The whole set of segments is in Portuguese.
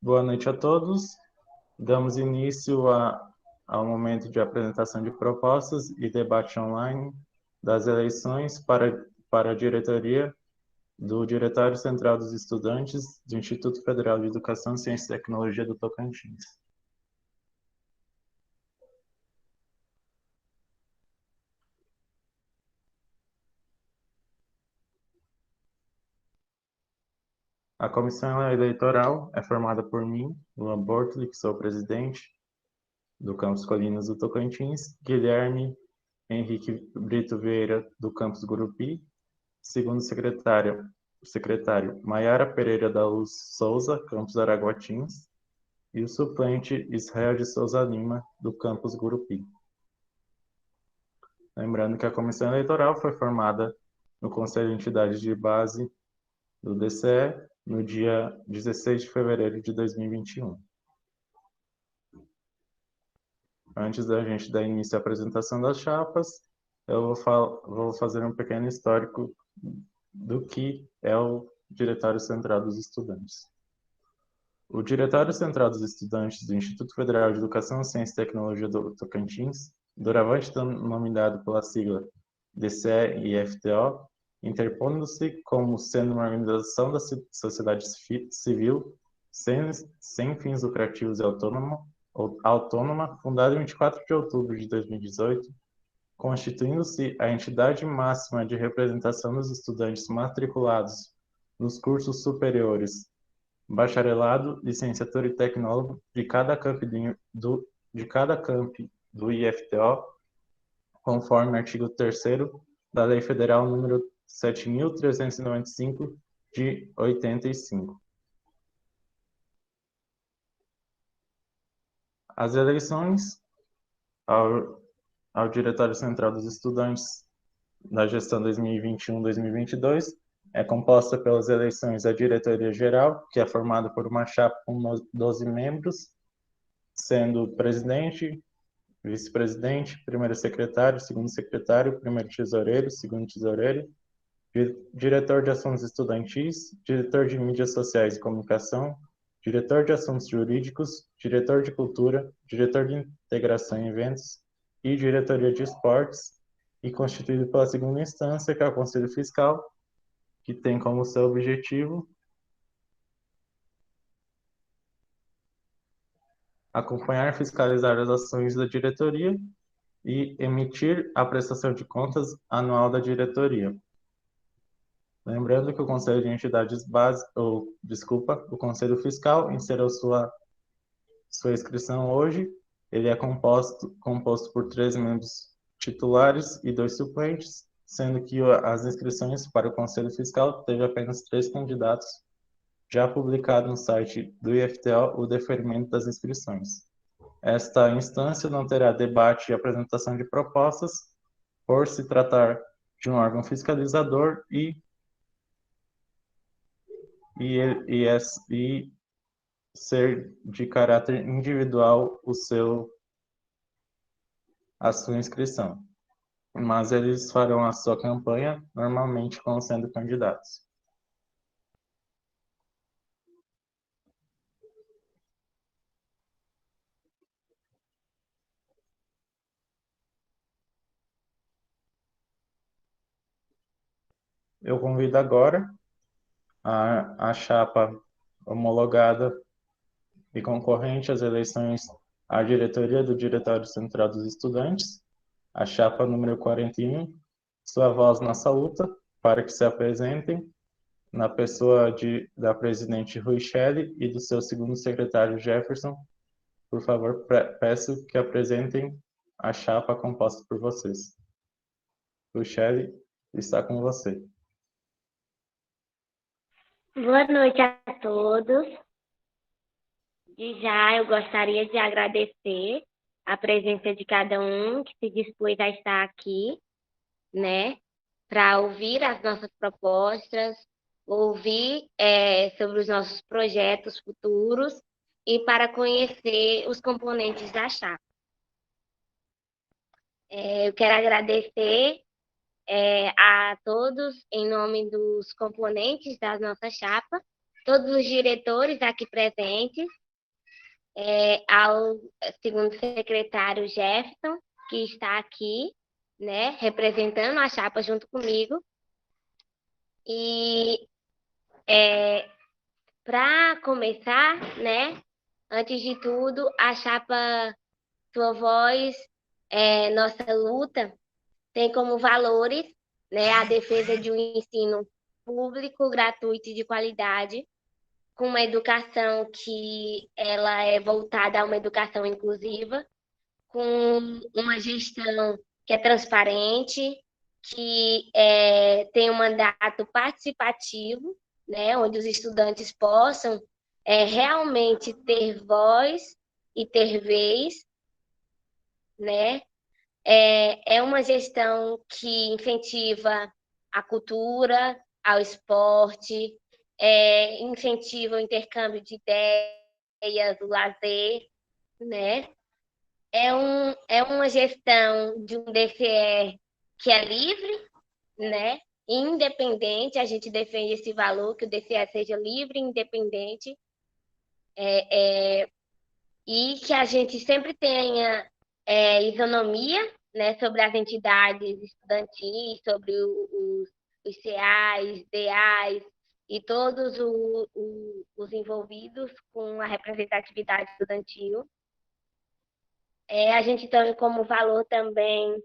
Boa noite a todos. Damos início ao momento de apresentação de propostas e debate online das eleições para a diretoria do Diretório Central dos Estudantes do Instituto Federal de Educação, Ciência e Tecnologia do Tocantins. A comissão eleitoral é formada por mim, Luan Bortoli, que sou o presidente do Campus Colinas do Tocantins, Guilherme Henrique Brito Vieira, do Campus Gurupi, segundo secretário Maiara Pereira da Luz Souza, Campus Araguatins, e o suplente Israel de Souza Lima, do Campus Gurupi. Lembrando que a comissão eleitoral foi formada no Conselho de Entidades de Base do DCE no dia 16 de fevereiro de 2021. Antes da gente dar início à apresentação das chapas, eu vou fazer um pequeno histórico do que é o Diretório Central dos Estudantes. O Diretório Central dos Estudantes do Instituto Federal de Educação, Ciência e Tecnologia do Tocantins, doravante denominado pela sigla DCE e FTO, interpondo-se como sendo uma organização da sociedade civil sem fins lucrativos e autônoma, fundada em 24 de outubro de 2018, constituindo-se a entidade máxima de representação dos estudantes matriculados nos cursos superiores, bacharelado, licenciatura e tecnólogo de cada campi do IFTO, conforme artigo 3º da Lei Federal número 7.395 de 85. As eleições ao Diretório Central dos Estudantes da gestão 2021-2022 é composta pelas eleições da diretoria geral, que é formada por uma chapa com 12 membros, sendo presidente, vice-presidente, primeiro secretário, primeiro tesoureiro, segundo tesoureiro, diretor de assuntos estudantis, diretor de mídias sociais e comunicação, diretor de assuntos jurídicos, diretor de cultura, diretor de integração em eventos e diretoria de esportes, e constituído pela segunda instância, que é o Conselho Fiscal, que tem como seu objetivo acompanhar e fiscalizar as ações da diretoria e emitir a prestação de contas anual da diretoria. Lembrando que o Conselho de Entidades Básicas, o Conselho Fiscal encerrou sua inscrição hoje. Ele é composto por 3 membros titulares e 2 suplentes, sendo que as inscrições para o Conselho Fiscal teve apenas 3 candidatos. Já publicado no site do IFTO o deferimento das inscrições. Esta instância não terá debate e apresentação de propostas, por se tratar de um órgão fiscalizador e ser de caráter individual a sua inscrição. Mas eles farão a sua campanha normalmente como sendo candidatos. Eu convido agora a chapa homologada e concorrente às eleições à diretoria do Diretório Central dos Estudantes, a chapa número 41, sua voz nessa luta, para que se apresentem na pessoa da presidente Rui Shelley e do seu segundo secretário Jefferson. Por favor, peço que apresentem a chapa composta por vocês. Rui Shelley, está com você. Boa noite a todos. E já eu gostaria de agradecer a presença de cada um que se dispôs a estar aqui, né, para ouvir as nossas propostas, ouvir sobre os nossos projetos futuros e para conhecer os componentes da chapa. Eu quero agradecer a todos em nome dos componentes da nossa chapa todos os diretores aqui presentes, ao segundo secretário Jefferson, que está aqui, né, representando a chapa junto comigo. E para começar, né, antes de tudo, a chapa Sua Voz, Nossa Luta, tem como valores, né, a defesa de um ensino público, gratuito e de qualidade, com uma educação que ela é voltada a uma educação inclusiva, com uma gestão que é transparente, que tem um mandato participativo, né, onde os estudantes possam realmente ter voz e ter vez, né? É uma gestão que incentiva a cultura, ao esporte, incentiva o intercâmbio de ideias, o lazer, né? É uma gestão de um DCE que é livre, né? Independente, a gente defende esse valor, que o DCE seja livre, independente, e que a gente sempre tenha isonomia, né, sobre as entidades estudantis, sobre os CEAs, DEAs e todos os envolvidos com a representatividade estudantil. A gente tem como valor também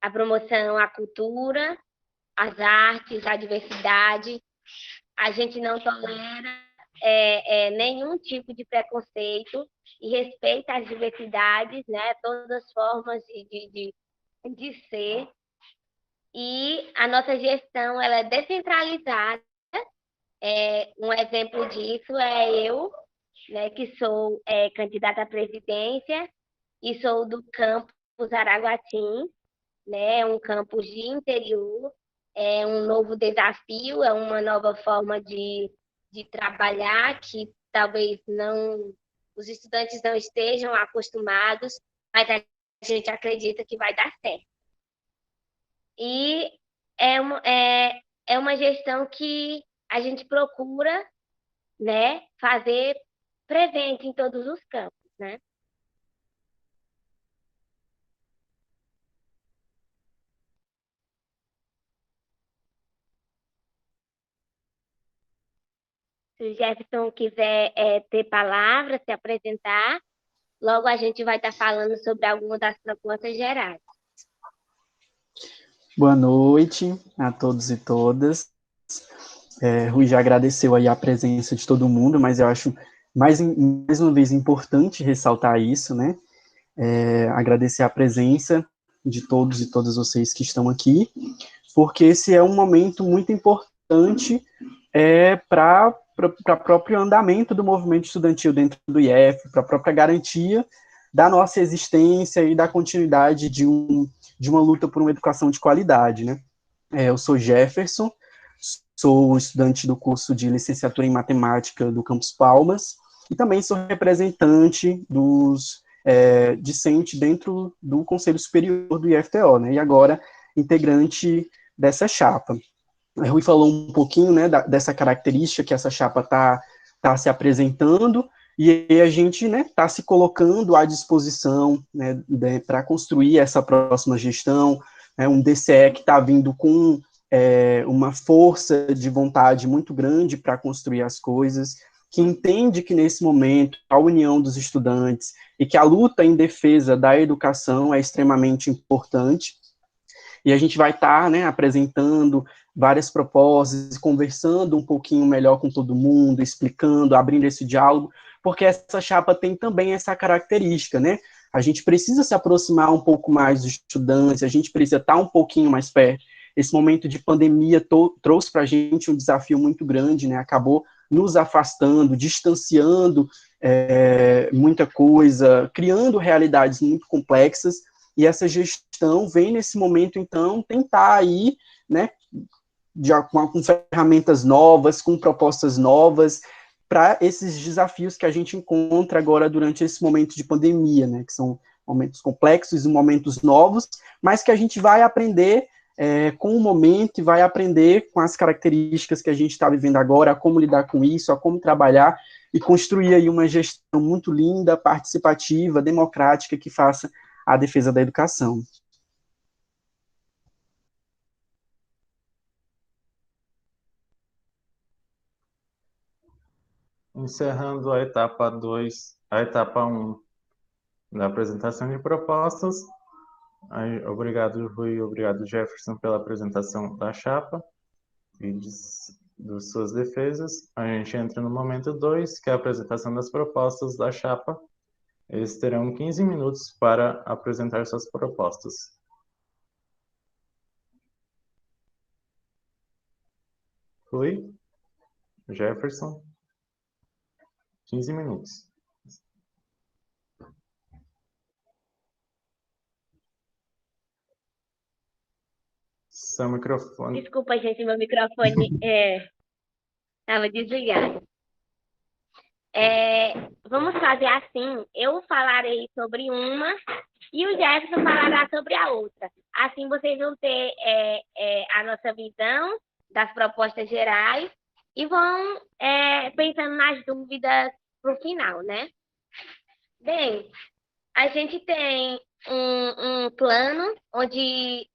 a promoção à cultura, às artes, à diversidade. A gente não tolera nenhum tipo de preconceito e respeita as diversidades, né? Todas as formas de ser. E a nossa gestão ela é descentralizada. Um exemplo disso é eu, né, que sou candidata à presidência e sou do campus Araguatim, né, um campus de interior, é um novo desafio, é uma nova forma de trabalhar que talvez não os estudantes não estejam acostumados, mas a gente acredita que vai dar certo. E é uma gestão que a gente procura, né, fazer presente em todos os campos, né? Se o Jefferson quiser ter palavra, se apresentar, logo a gente vai estar falando sobre alguma das propostas gerais. Boa noite a todos e todas. Rui já agradeceu aí a presença de todo mundo, mas eu acho mais uma vez importante ressaltar isso, né? Agradecer a presença de todos e todas vocês que estão aqui, porque esse é um momento muito importante para o próprio andamento do movimento estudantil dentro do IF, para a própria garantia da nossa existência e da continuidade de uma luta por uma educação de qualidade, né? Eu sou Jefferson, sou estudante do curso de licenciatura em matemática do Campus Palmas, e também sou representante discente dentro do Conselho Superior do IFTO, né? E agora integrante dessa chapa. A Rui falou um pouquinho, né, dessa característica que essa chapa tá se apresentando, e a gente, né, está se colocando à disposição, né, para construir essa próxima gestão, um DCE que está vindo com uma força de vontade muito grande para construir as coisas, que entende que nesse momento a união dos estudantes e que a luta em defesa da educação é extremamente importante, e a gente vai estar, né, apresentando várias propostas, conversando um pouquinho melhor com todo mundo, explicando, abrindo esse diálogo, porque essa chapa tem também essa característica, né? A gente precisa se aproximar um pouco mais dos estudantes, a gente precisa estar um pouquinho mais perto. Esse momento de pandemia trouxe para a gente um desafio muito grande, né? Acabou nos afastando, distanciando muita coisa, criando realidades muito complexas, e essa gestão vem nesse momento, então, tentar aí, né, com ferramentas novas, com propostas novas, para esses desafios que a gente encontra agora durante esse momento de pandemia, né, que são momentos complexos e momentos novos, mas que a gente vai aprender com o momento e vai aprender com as características que a gente está vivendo agora, a como lidar com isso, a como trabalhar e construir aí uma gestão muito linda, participativa, democrática, que faça a defesa da educação. Encerrando a etapa 2, a etapa 1 da apresentação de propostas. Aí, obrigado, Rui, obrigado, Jefferson, pela apresentação da chapa e de suas defesas. A gente entra no momento 2, que é a apresentação das propostas da chapa. Eles terão 15 minutos para apresentar suas propostas. Rui, Jefferson, 15 minutos. Seu microfone. Desculpa, gente, meu microfone estava desligado. Vamos fazer assim, eu falarei sobre uma e o Jefferson falará sobre a outra. Assim vocês vão ter a nossa visão das propostas gerais e vão pensando nas dúvidas para o final, né? Bem, a gente tem um plano onde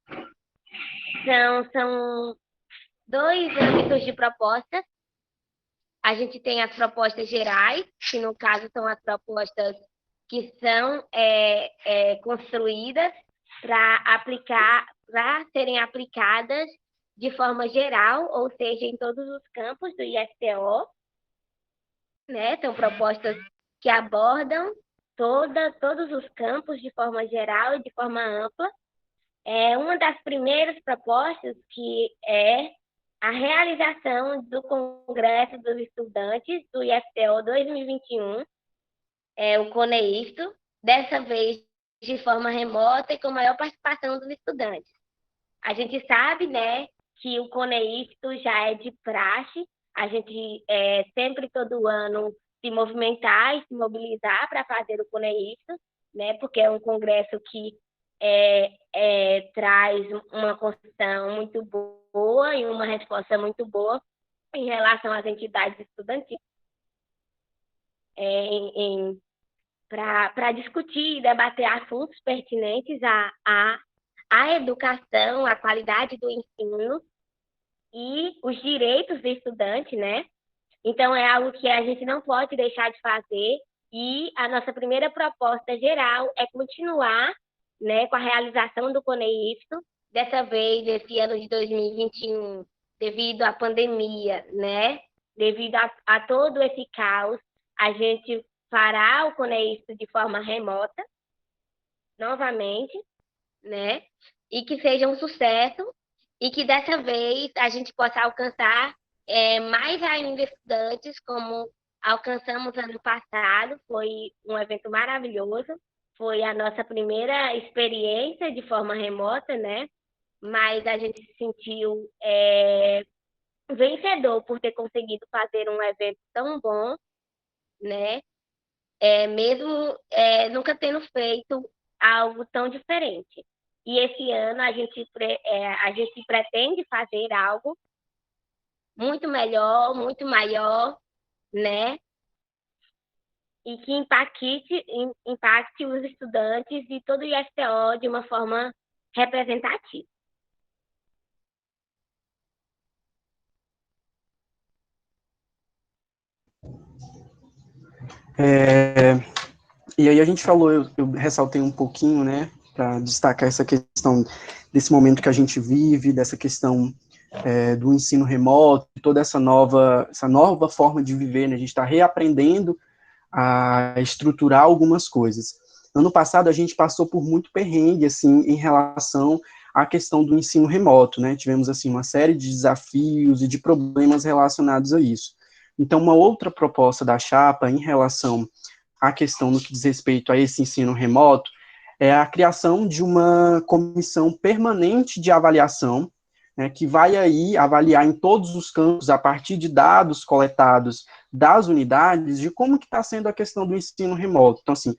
são 2 âmbitos de propostas. A gente tem as propostas gerais, que no caso são as propostas que são construídas para serem aplicadas de forma geral, ou seja, em todos os campos do IFTO, né? São propostas que abordam todos os campos de forma geral e de forma ampla. Uma das primeiras propostas que é a realização do Congresso dos Estudantes do IFTO 2021, o CONEIFTO, dessa vez de forma remota e com maior participação dos estudantes. A gente sabe, né, que o CONEIFTO já é de praxe, a gente sempre, todo ano, se movimentar e se mobilizar para fazer o CONEIFTO, né, porque é um congresso que traz uma construção muito boa e uma resposta muito boa em relação às entidades estudantis, para discutir e debater assuntos pertinentes à educação, à qualidade do ensino e os direitos do estudante, né? Então, é algo que a gente não pode deixar de fazer, e a nossa primeira proposta geral é continuar, né, com a realização do CONEIFTO, dessa vez, esse ano de 2021, devido à pandemia, né, devido a todo esse caos, a gente fará o CONEIFTO de forma remota, novamente, né, e que seja um sucesso, e que dessa vez a gente possa alcançar mais ainda estudantes, como alcançamos ano passado. Foi um evento maravilhoso, foi a nossa primeira experiência de forma remota, né? Mas a gente se sentiu vencedor por ter conseguido fazer um evento tão bom, né? Mesmo nunca tendo feito algo tão diferente. E esse ano a gente pretende fazer algo muito melhor, muito maior, né? E que impacte os estudantes e todo o IFTO de uma forma representativa. E aí a gente falou, eu ressaltei um pouquinho, né, para destacar essa questão desse momento que a gente vive, dessa questão do ensino remoto, toda essa nova forma de viver, né? A gente está reaprendendo a estruturar algumas coisas. Ano passado a gente passou por muito perrengue, assim, em relação à questão do ensino remoto, né? Tivemos, assim, uma série de desafios e de problemas relacionados a isso. Então, uma outra proposta da chapa em relação à questão no que diz respeito a esse ensino remoto é a criação de uma comissão permanente de avaliação, né, que vai aí avaliar em todos os campos, a partir de dados coletados das unidades, de como que está sendo a questão do ensino remoto. Então, assim,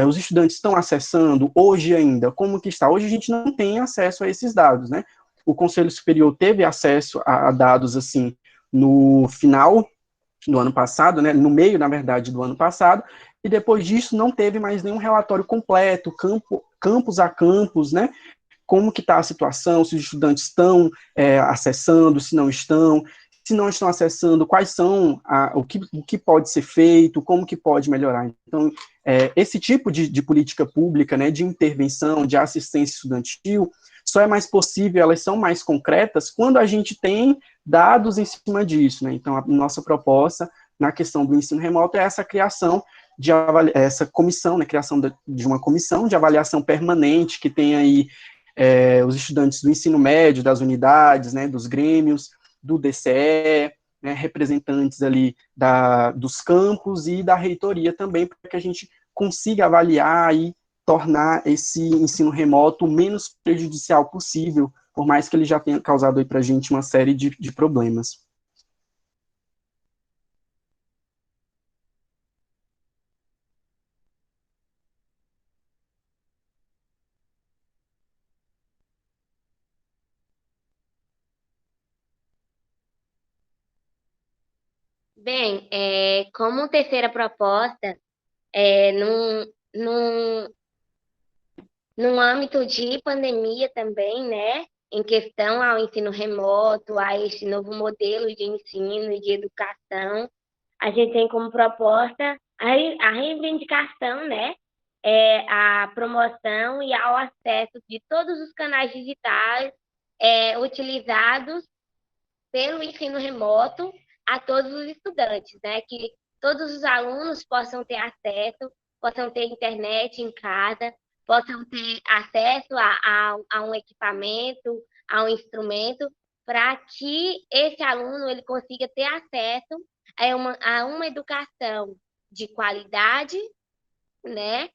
os estudantes estão acessando hoje ainda, como que está? Hoje a gente não tem acesso a esses dados, né? o Conselho Superior teve acesso a dados, assim, no final do ano passado, né, no meio, na verdade, do ano passado, e depois disso não teve mais nenhum relatório completo, campus a campus, né, como que está a situação, se os estudantes estão acessando, se não estão acessando, quais são, o que pode ser feito, como que pode melhorar. Então, esse tipo de política pública, né, de intervenção, de assistência estudantil, só é mais possível, elas são mais concretas quando a gente tem dados em cima disso, né? Então, a nossa proposta na questão do ensino remoto é essa criação essa comissão, né, criação de uma comissão de avaliação permanente que tem aí os estudantes do ensino médio, das unidades, né, dos grêmios, do DCE, né, representantes ali dos campos e da reitoria também, para que a gente consiga avaliar e tornar esse ensino remoto o menos prejudicial possível, por mais que ele já tenha causado aí para a gente uma série de problemas. Bem, como terceira proposta, num, num âmbito de pandemia também, né, em questão ao ensino remoto, a este novo modelo de ensino e de educação, a gente tem como proposta a reivindicação, né, a promoção e ao acesso de todos os canais digitais utilizados pelo ensino remoto a todos os estudantes, né? Que todos os alunos possam ter acesso, possam ter internet em casa, possam ter acesso a um equipamento, a um instrumento, para que esse aluno ele consiga ter acesso a uma educação de qualidade, né?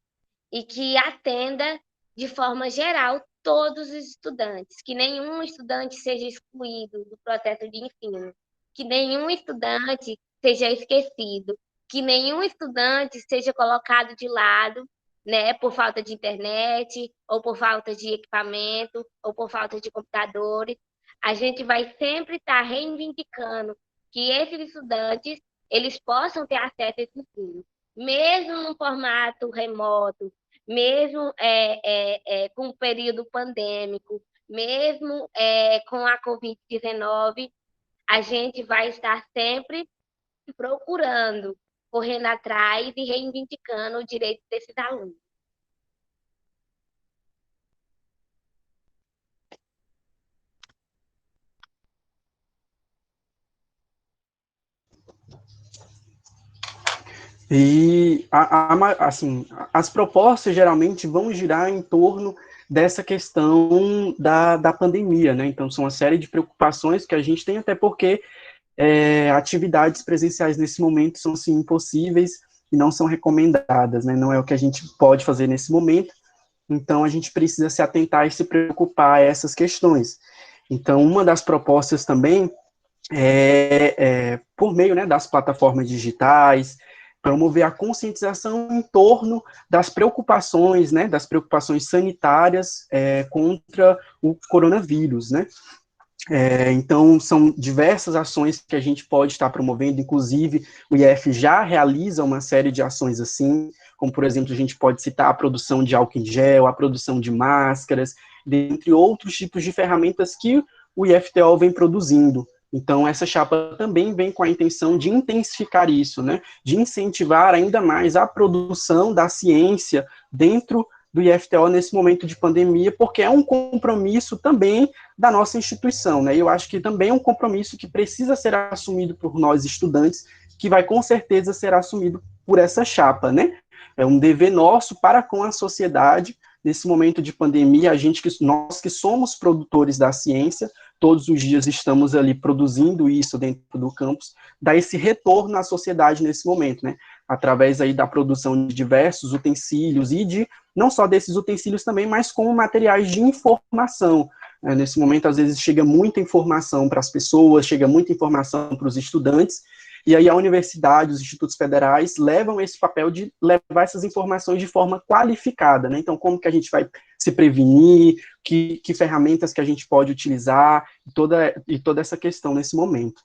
E que atenda de forma geral todos os estudantes, que nenhum estudante seja excluído do processo de ensino, que nenhum estudante seja esquecido, que nenhum estudante seja colocado de lado, né, por falta de internet, ou por falta de equipamento, ou por falta de computadores. A gente vai sempre estar reivindicando que esses estudantes eles possam ter acesso a esse ensino, mesmo no formato remoto, mesmo com o período pandêmico, mesmo com a Covid-19, a gente vai estar sempre procurando, correndo atrás e reivindicando o direito desses alunos. E, assim, as propostas geralmente vão girar em torno dessa questão da pandemia, né? Então, são uma série de preocupações que a gente tem, até porque atividades presenciais nesse momento são, assim, impossíveis e não são recomendadas, né? Não é o que a gente pode fazer nesse momento, então a gente precisa se atentar e se preocupar a essas questões. Então, uma das propostas também por meio, né, das plataformas digitais, promover a conscientização em torno das preocupações, né, das preocupações sanitárias contra o coronavírus, né. Então, são diversas ações que a gente pode estar promovendo, inclusive o IF já realiza uma série de ações assim, como, por exemplo, a gente pode citar a produção de álcool em gel, a produção de máscaras, dentre outros tipos de ferramentas que o IFTO vem produzindo. Então, essa chapa também vem com a intenção de intensificar isso, né, de incentivar ainda mais a produção da ciência dentro do IFTO nesse momento de pandemia, porque é um compromisso também da nossa instituição, né, e eu acho que também é um compromisso que precisa ser assumido por nós estudantes, que vai com certeza ser assumido por essa chapa, né, é um dever nosso para com a sociedade, nesse momento de pandemia, nós que somos produtores da ciência, todos os dias estamos ali produzindo isso dentro do campus, dar esse retorno à sociedade nesse momento, né, através aí da produção de diversos utensílios e não só desses utensílios também, mas como materiais de informação. Nesse momento, às vezes, chega muita informação para as pessoas, chega muita informação para os estudantes, e aí a universidade, os institutos federais levam esse papel de levar essas informações de forma qualificada, né? Então, como que a gente vai se prevenir, que ferramentas que a gente pode utilizar, e toda essa questão nesse momento.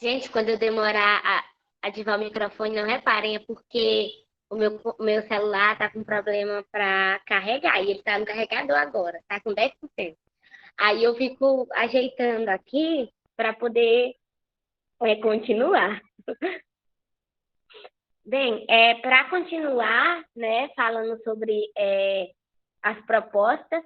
Gente, quando eu demorar a ativar o microfone, não reparem, é porque o meu celular tá com problema para carregar, e ele tá no carregador agora, tá com 10%. Aí eu fico ajeitando aqui para poder continuar. Bem, para continuar, né, falando sobre as propostas,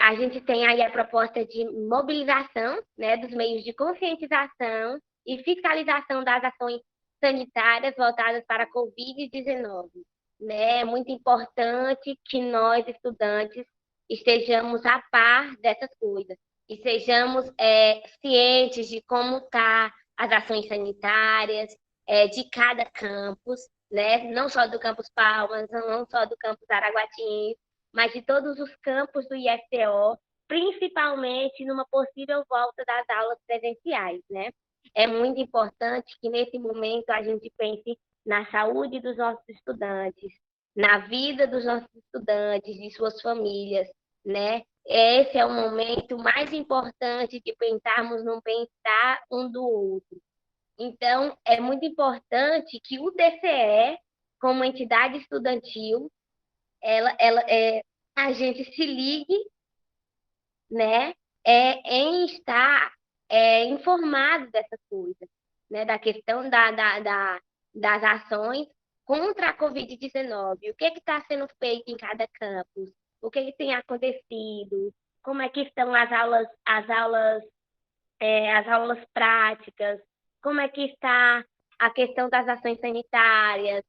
a gente tem aí a proposta de mobilização, né, dos meios de conscientização e fiscalização das ações sanitárias voltadas para a Covid-19. Né? É muito importante que nós, estudantes, estejamos a par dessas coisas e sejamos cientes de como estão as ações sanitárias de cada campus, né? Não só do campus Palmas, não só do campus Araguatins, mas de todos os campos do IFTO, principalmente numa possível volta das aulas presenciais, né? É muito importante que, nesse momento, a gente pense na saúde dos nossos estudantes, na vida dos nossos estudantes, de suas famílias, né? Esse é o momento mais importante de pensarmos no bem-estar um do outro. Então, é muito importante que o DCE, como entidade estudantil, a gente se ligue, né, em estar informado dessas coisas, né, da questão das ações contra a Covid-19. O que está sendo feito em cada campus? O que tem acontecido? Como é que estão as aulas práticas? Como é que está a questão das ações sanitárias?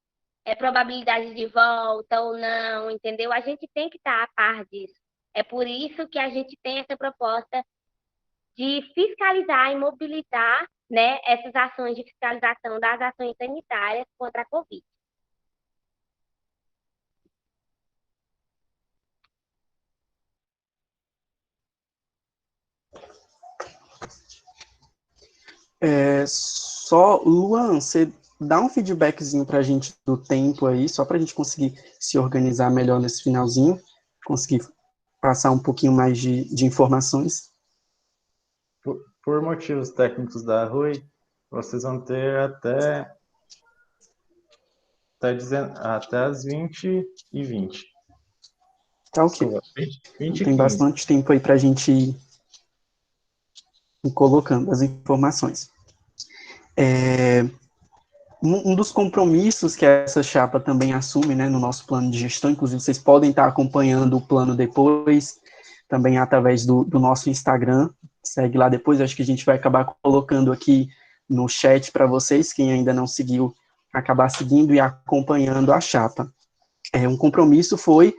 Probabilidade de volta ou não, entendeu? A gente tem que estar a par disso. É por isso que a gente tem essa proposta de fiscalizar e mobilizar, né, essas ações de fiscalização das ações sanitárias contra a Covid. Só, Luan, você dá um feedbackzinho para a gente do tempo aí, só para a gente conseguir se organizar melhor nesse finalzinho, conseguir passar um pouquinho mais de informações. Por motivos técnicos da Rui, vocês vão ter até as 20h20. Tá ok. Desculpa, 20 e Tem 15. bastante tempo aí para a gente ir colocando as informações. Um dos compromissos que essa chapa também assume, né, no nosso plano de gestão, inclusive vocês podem estar acompanhando o plano depois, também através do nosso Instagram, segue lá depois, acho que a gente vai acabar colocando aqui no chat para vocês, quem ainda não seguiu, acabar seguindo e acompanhando a chapa. Um compromisso foi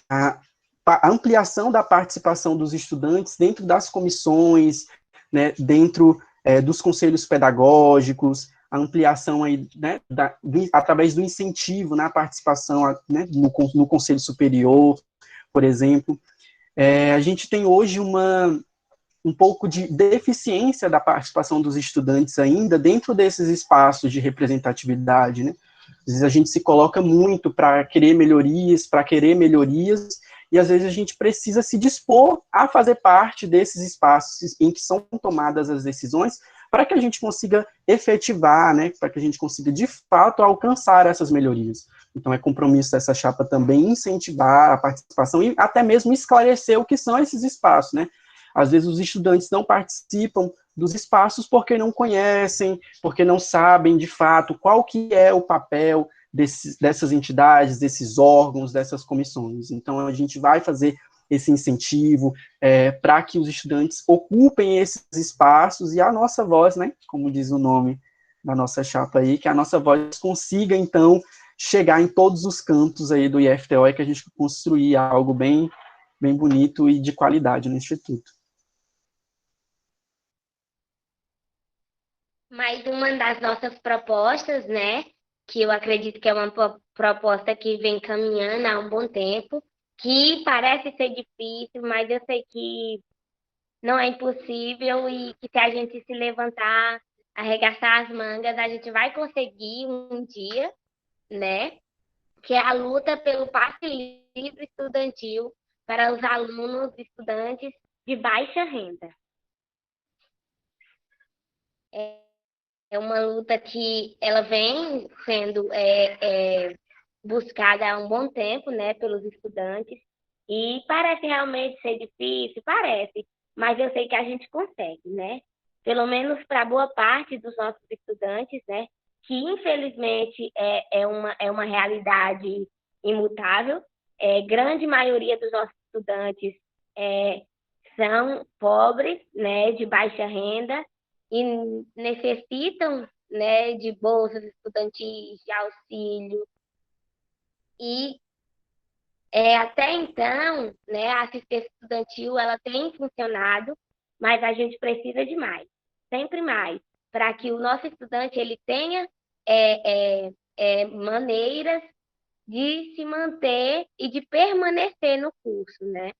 a ampliação da participação dos estudantes dentro das comissões, né, dentro dos conselhos pedagógicos, a ampliação aí, né, através do incentivo na participação, né, no conselho superior, por exemplo. A gente tem hoje um pouco de deficiência da participação dos estudantes ainda dentro desses espaços de representatividade, né? Às vezes a gente se coloca muito para querer melhorias, e às vezes a gente precisa se dispor a fazer parte desses espaços em que são tomadas as decisões, para que a gente consiga efetivar, né, para que a gente consiga, de fato, alcançar essas melhorias. Então, é compromisso dessa chapa também incentivar a participação e até mesmo esclarecer o que são esses espaços, né? Às vezes os estudantes não participam dos espaços porque não conhecem, porque não sabem, de fato, qual que é o papel dessas entidades, desses órgãos, dessas comissões. Então, a gente vai fazer esse incentivo para que os estudantes ocupem esses espaços e a nossa voz, né, como diz o nome da nossa chapa aí, que a nossa voz consiga, então, chegar em todos os cantos aí do IFTO e que a gente construir algo bem, bem bonito e de qualidade no Instituto. Mais uma das nossas propostas, né, que eu acredito que é uma proposta que vem caminhando há um bom tempo, que parece ser difícil, mas eu sei que não é impossível e que se a gente se levantar, arregaçar as mangas, a gente vai conseguir um dia, né, que é a luta pelo passe livre estudantil para os alunos e estudantes de baixa renda. É uma luta que ela vem sendo buscada há um bom tempo, né, pelos estudantes, e parece realmente ser difícil, parece, mas eu sei que a gente consegue, né? Pelo menos para boa parte dos nossos estudantes, né, que infelizmente é uma realidade imutável. Grande maioria dos nossos estudantes são pobres, né, de baixa renda, e necessitam, né, de bolsas estudantis, de auxílio. E até então, né, a assistência estudantil ela tem funcionado, mas a gente precisa de mais, sempre mais, para que o nosso estudante ele tenha maneiras de se manter e de permanecer no curso, né?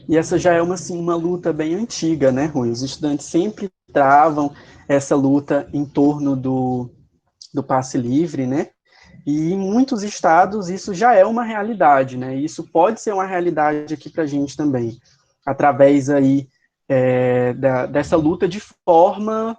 E essa já é uma luta bem antiga, né, Rui? Os estudantes sempre travam essa luta em torno do passe livre, né? E em muitos estados isso já é uma realidade, né? E isso pode ser uma realidade aqui para a gente também, através aí dessa luta de forma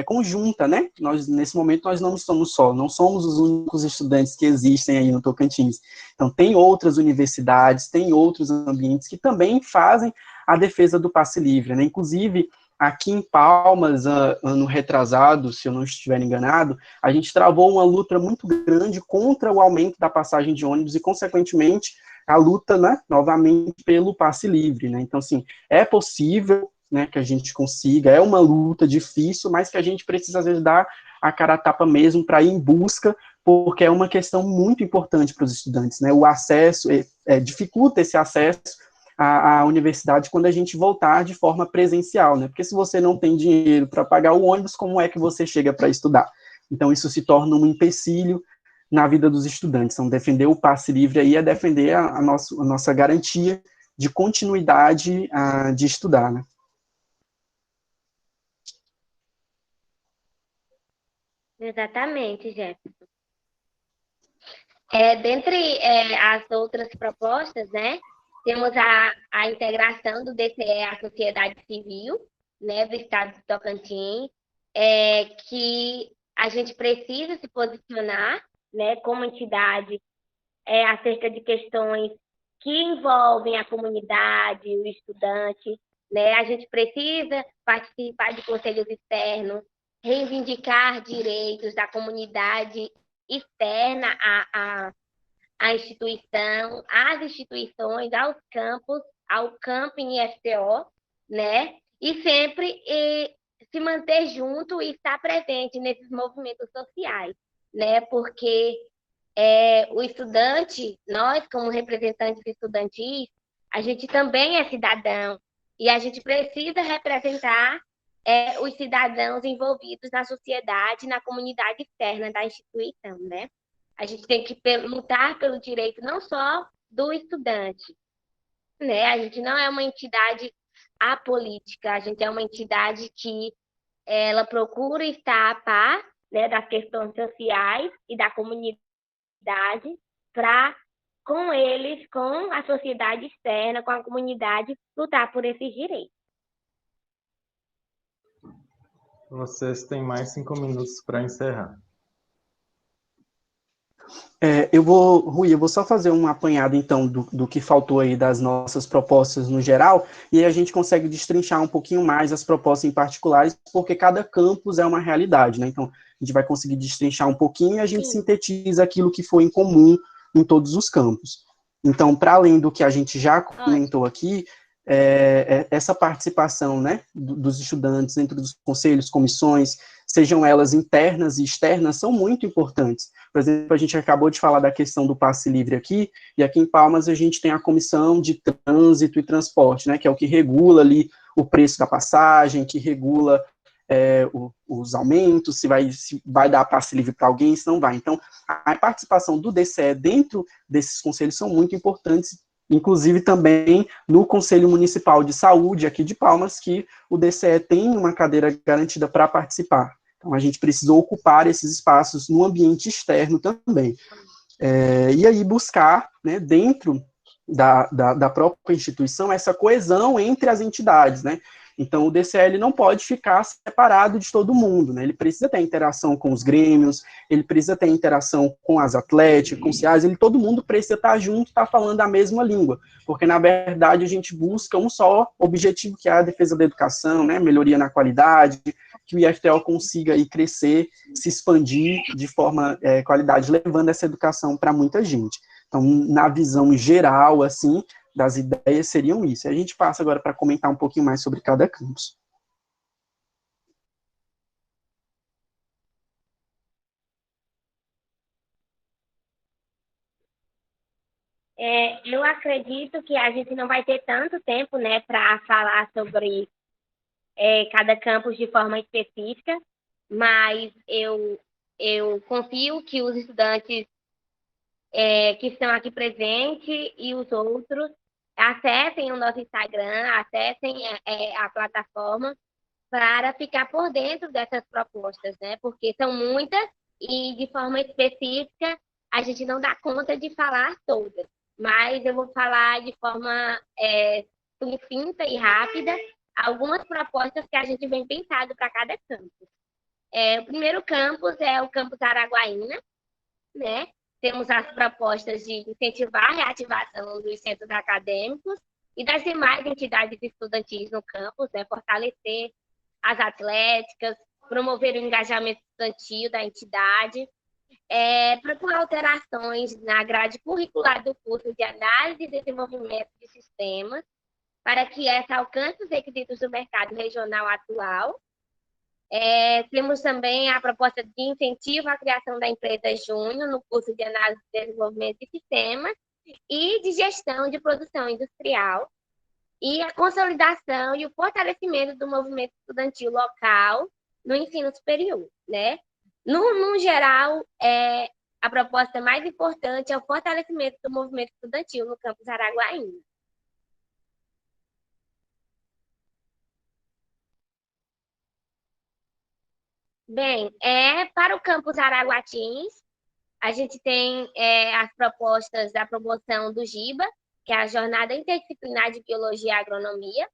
conjunta, né? Nós, nesse momento, nós não estamos só, não somos os únicos estudantes que existem aí no Tocantins. Então, tem outras universidades, tem outros ambientes que também fazem a defesa do passe livre, né? Inclusive, aqui em Palmas, ano retrasado, se eu não estiver enganado, a gente travou uma luta muito grande contra o aumento da passagem de ônibus e, consequentemente, a luta, né, novamente, pelo passe livre, né? Então, assim, é possível, né, que a gente consiga, é uma luta difícil, mas que a gente precisa, às vezes, dar a cara a tapa mesmo para ir em busca, porque é uma questão muito importante para os estudantes, né? O acesso, dificulta esse acesso à universidade quando a gente voltar de forma presencial, né? Porque se você não tem dinheiro para pagar o ônibus, como é que você chega para estudar? Então, isso se torna um empecilho na vida dos estudantes. Então, defender o passe livre aí é defender a nossa garantia de continuidade de estudar, né? Exatamente, Jefferson. Dentre as outras propostas, né, temos a integração do DCE à sociedade civil, né, do Estado de Tocantins, que a gente precisa se posicionar, né, como entidade, acerca de questões que envolvem a comunidade, o estudante, né? A gente precisa participar de conselhos externos, reivindicar direitos da comunidade externa à instituição, às instituições, aos campos, ao camping IFTO, né? E sempre se manter junto e estar presente nesses movimentos sociais, né? Porque o estudante, nós como representantes estudantis, a gente também é cidadão e a gente precisa representar os cidadãos envolvidos na sociedade, na comunidade externa da instituição, né? A gente tem que lutar pelo direito não só do estudante, né? A gente não é uma entidade apolítica, a gente é uma entidade que ela procura estar a par, né, das questões sociais e da comunidade para, com eles, com a sociedade externa, com a comunidade, lutar por esses direitos. Vocês têm mais 5 minutos para encerrar. Rui, eu vou só fazer um apanhado, então, do que faltou aí das nossas propostas no geral, e aí a gente consegue destrinchar um pouquinho mais as propostas em particulares, porque cada campus é uma realidade, né? Então, a gente vai conseguir destrinchar um pouquinho e a gente sintetiza aquilo que foi em comum em todos os campos. Então, para além do que a gente já comentou aqui, essa participação, né, dos estudantes dentro dos conselhos, comissões, sejam elas internas e externas, são muito importantes. Por exemplo, a gente acabou de falar da questão do passe livre aqui, e aqui em Palmas a gente tem a Comissão de Trânsito e Transporte, né, que é o que regula ali o preço da passagem, que regula os aumentos, se vai dar passe livre para alguém, se não vai. Então, a participação do DCE dentro desses conselhos são muito importantes, inclusive também no Conselho Municipal de Saúde, aqui de Palmas, que o DCE tem uma cadeira garantida para participar. Então, a gente precisa ocupar esses espaços no ambiente externo também. E aí buscar, né, dentro da própria instituição, essa coesão entre as entidades, né? Então, o DCL não pode ficar separado de todo mundo, né? Ele precisa ter interação com os grêmios, ele precisa ter interação com as atléticas, com os CIAs, todo mundo precisa estar junto, estar falando a mesma língua, porque, na verdade, a gente busca um só objetivo, que é a defesa da educação, né? Melhoria na qualidade, que o IFTO consiga aí crescer, se expandir de forma qualidade, levando essa educação para muita gente. Então, na visão geral, assim, das ideias seriam isso. E a gente passa agora para comentar um pouquinho mais sobre cada campus. Eu acredito que a gente não vai ter tanto tempo, né, para falar sobre cada campus de forma específica, mas eu confio que os estudantes que estão aqui presentes e os outros acessem o nosso Instagram, acessem a plataforma para ficar por dentro dessas propostas, né? Porque são muitas e, de forma específica, a gente não dá conta de falar todas. Mas eu vou falar de forma sucinta e rápida algumas propostas que a gente vem pensado para cada campus. O primeiro campus é o campus Araguaína, né? Temos as propostas de incentivar a reativação dos centros acadêmicos e das demais entidades estudantis no campus, né? Fortalecer as atléticas, promover o engajamento estudantil da entidade, propor alterações na grade curricular do curso de análise e desenvolvimento de sistemas, para que essa alcance os requisitos do mercado regional atual. Temos também a proposta de incentivo à criação da empresa Júnior no curso de análise e desenvolvimento de sistemas e de gestão de produção industrial, e a consolidação e o fortalecimento do movimento estudantil local no ensino superior, né? No geral, a proposta mais importante é o fortalecimento do movimento estudantil no campus Araguaína. Bem, para o campus Araguatins, a gente tem as propostas da promoção do GIBA, que é a Jornada Interdisciplinar de Biologia e Agronomia,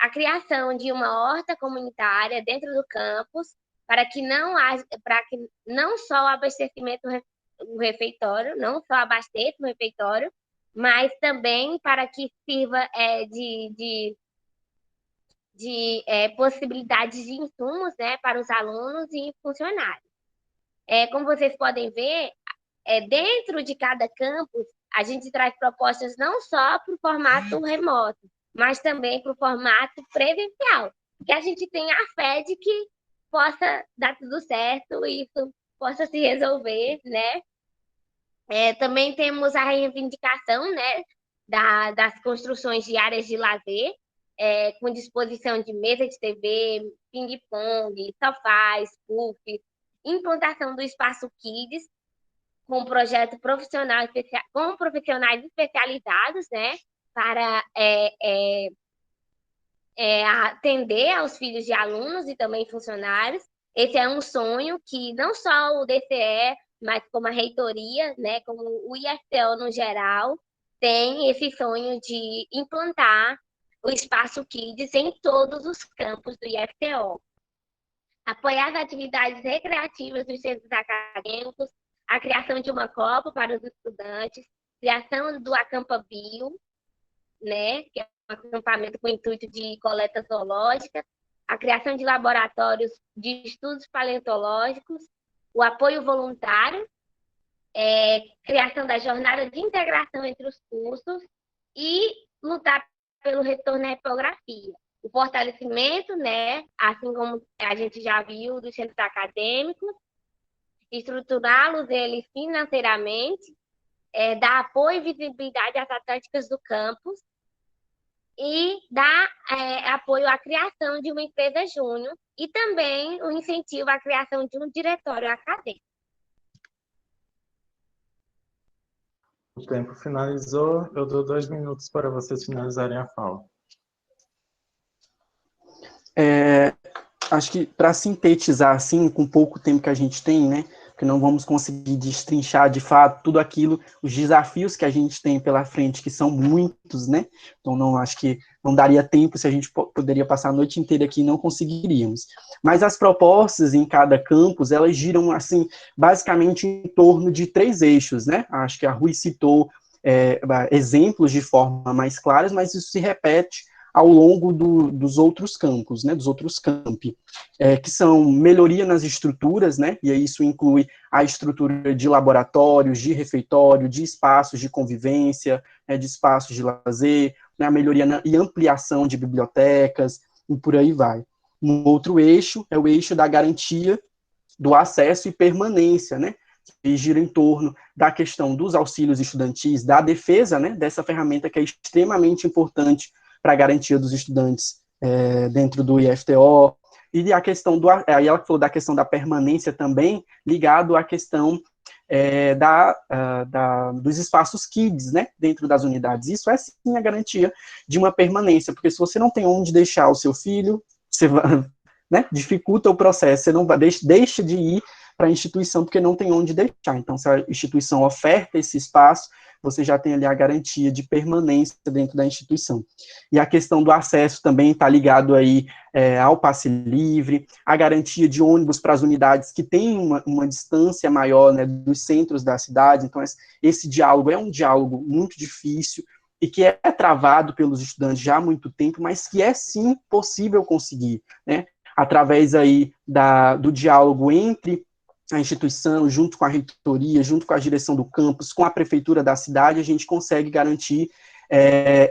a criação de uma horta comunitária dentro do campus, para que não só o abastecimento do refeitório, não só abasteça o refeitório, mas também para que sirva de possibilidades de insumos, né, para os alunos e funcionários. Como vocês podem ver, dentro de cada campus, a gente traz propostas não só para o formato remoto, mas também para o formato presencial, que a gente tem a fé de que possa dar tudo certo e isso possa se resolver, né? Também temos a reivindicação, né, das construções de áreas de lazer, com disposição de mesa de TV, ping-pong, sofás, puff, implantação do espaço Kids, com um projeto profissional com profissionais especializados, né, para atender aos filhos de alunos e também funcionários. Esse é um sonho que não só o DCE, mas como a reitoria, né, como o IFTO no geral, tem esse sonho de implantar o espaço Kids em todos os campos do IFTO. Apoiar as atividades recreativas dos centros acadêmicos, a criação de uma copa para os estudantes, criação do Acampa Bio, né, que é um acampamento com o intuito de coleta zoológica, a criação de laboratórios de estudos paleontológicos, o apoio voluntário, criação da jornada de integração entre os cursos e lutar pelo retorno à epografia. o fortalecimento, né, assim como a gente já viu, dos centros acadêmicos, estruturá-los eles financeiramente, dar apoio e visibilidade às atléticas do campus e dar apoio à criação de uma empresa júnior e também o incentivo à criação de um diretório acadêmico. O tempo finalizou, eu dou 2 minutos para vocês finalizarem a fala. Acho que para sintetizar assim, com pouco tempo que a gente tem, né, porque não vamos conseguir destrinchar de fato tudo aquilo, os desafios que a gente tem pela frente, que são muitos, né, então não acho que não daria tempo se a gente poderia passar a noite inteira aqui e não conseguiríamos. Mas as propostas em cada campus, elas giram, assim, basicamente em torno de 3 eixos, né, acho que a Rui citou exemplos de forma mais claras, mas isso se repete ao longo dos outros campos, né, dos outros campi, que são melhoria nas estruturas, né, e isso inclui a estrutura de laboratórios, de refeitório, de espaços de convivência, de espaços de lazer, né, a melhoria e ampliação de bibliotecas, e por aí vai. Um outro eixo é o eixo da garantia do acesso e permanência, né, que gira em torno da questão dos auxílios estudantis, da defesa, né, dessa ferramenta que é extremamente importante para a garantia dos estudantes dentro do IFTO, e a questão aí ela falou da questão da permanência também, ligado à questão dos espaços kids, né, dentro das unidades. Isso é sim a garantia de uma permanência, porque se você não tem onde deixar o seu filho, você vai, né, dificulta o processo, você não vai, deixa de ir para a instituição porque não tem onde deixar. Então, se a instituição oferta esse espaço, você já tem ali a garantia de permanência dentro da instituição. E a questão do acesso também está ligado aí ao passe livre, a garantia de ônibus para as unidades que têm uma distância maior, né, dos centros da cidade. Então, esse diálogo é um diálogo muito difícil e que é travado pelos estudantes já há muito tempo, mas que é sim possível conseguir, né, através aí do diálogo entre a instituição, junto com a reitoria, junto com a direção do campus, com a prefeitura da cidade, a gente consegue garantir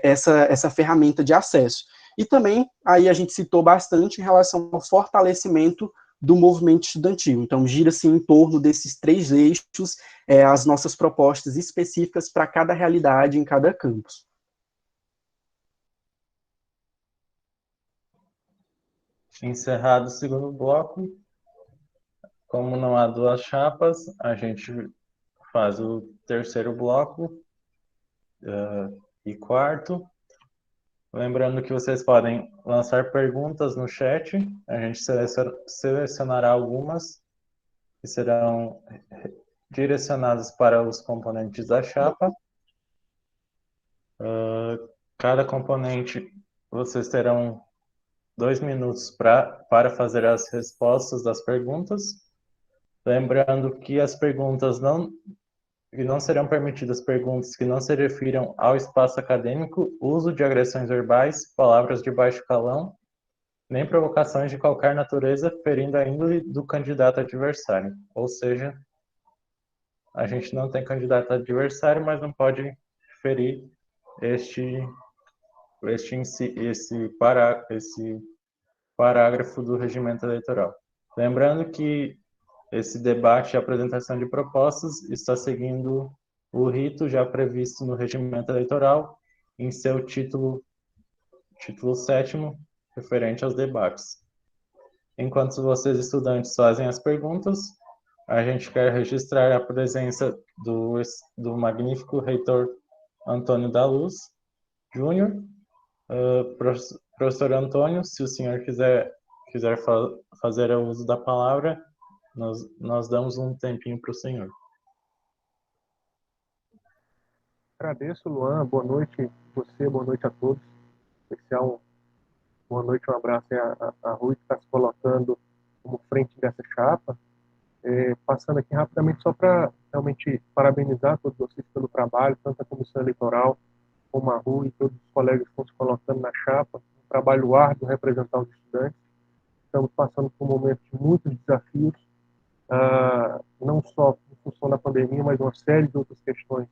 essa ferramenta de acesso. E também, aí a gente citou bastante em relação ao fortalecimento do movimento estudantil. Então, gira-se em torno desses 3 eixos as nossas propostas específicas para cada realidade em cada campus. Encerrado o segundo bloco, como não há 2 chapas, a gente faz o terceiro bloco e quarto. Lembrando que vocês podem lançar perguntas no chat, a gente selecionará algumas que serão direcionadas para os componentes da chapa. Cada componente, vocês terão 2 minutos para fazer as respostas das perguntas. Lembrando que as perguntas não serão permitidas perguntas que não se refiram ao espaço acadêmico, uso de agressões verbais, palavras de baixo calão, nem provocações de qualquer natureza ferindo a índole do candidato adversário. Ou seja, a gente não tem candidato adversário, mas não pode ferir esse parágrafo do regimento eleitoral. Lembrando que esse debate e apresentação de propostas está seguindo o rito já previsto no regimento eleitoral em seu título 7º, referente aos debates. Enquanto vocês, estudantes, fazem as perguntas, a gente quer registrar a presença do magnífico reitor Antônio da Luz Júnior. Professor Antônio, se o senhor quiser fazer o uso da palavra, nós damos um tempinho para o senhor. Agradeço, Luan. Boa noite a você, boa noite a todos. Em especial, boa noite, um abraço a Rui, que está se colocando como frente dessa chapa. Passando aqui rapidamente só para realmente parabenizar todos vocês pelo trabalho, tanto a Comissão Eleitoral como a Rui e todos os colegas que estão se colocando na chapa. Um trabalho árduo representar os estudantes. Estamos passando por um momento de muitos desafios, não só em função da pandemia, mas uma série de outras questões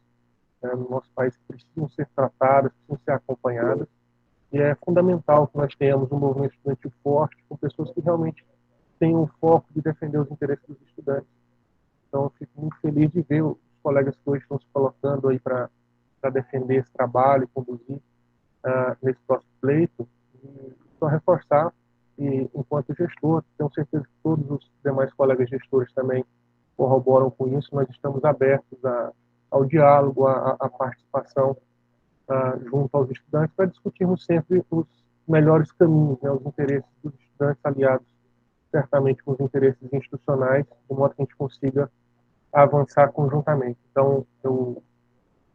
no nosso país que precisam ser tratadas, precisam ser acompanhadas. E é fundamental que nós tenhamos um movimento estudantil forte, com pessoas que realmente têm um foco de defender os interesses dos estudantes. Então, eu fico muito feliz de ver os colegas que hoje estão se colocando aí para defender esse trabalho e conduzir nesse próximo pleito. E só reforçar, e enquanto gestor, tenho certeza que todos os demais colegas gestores também corroboram com isso, nós estamos abertos ao diálogo, à participação junto aos estudantes, para discutirmos sempre os melhores caminhos, né, os interesses dos estudantes aliados certamente com os interesses institucionais, de modo que a gente consiga avançar conjuntamente. Então, eu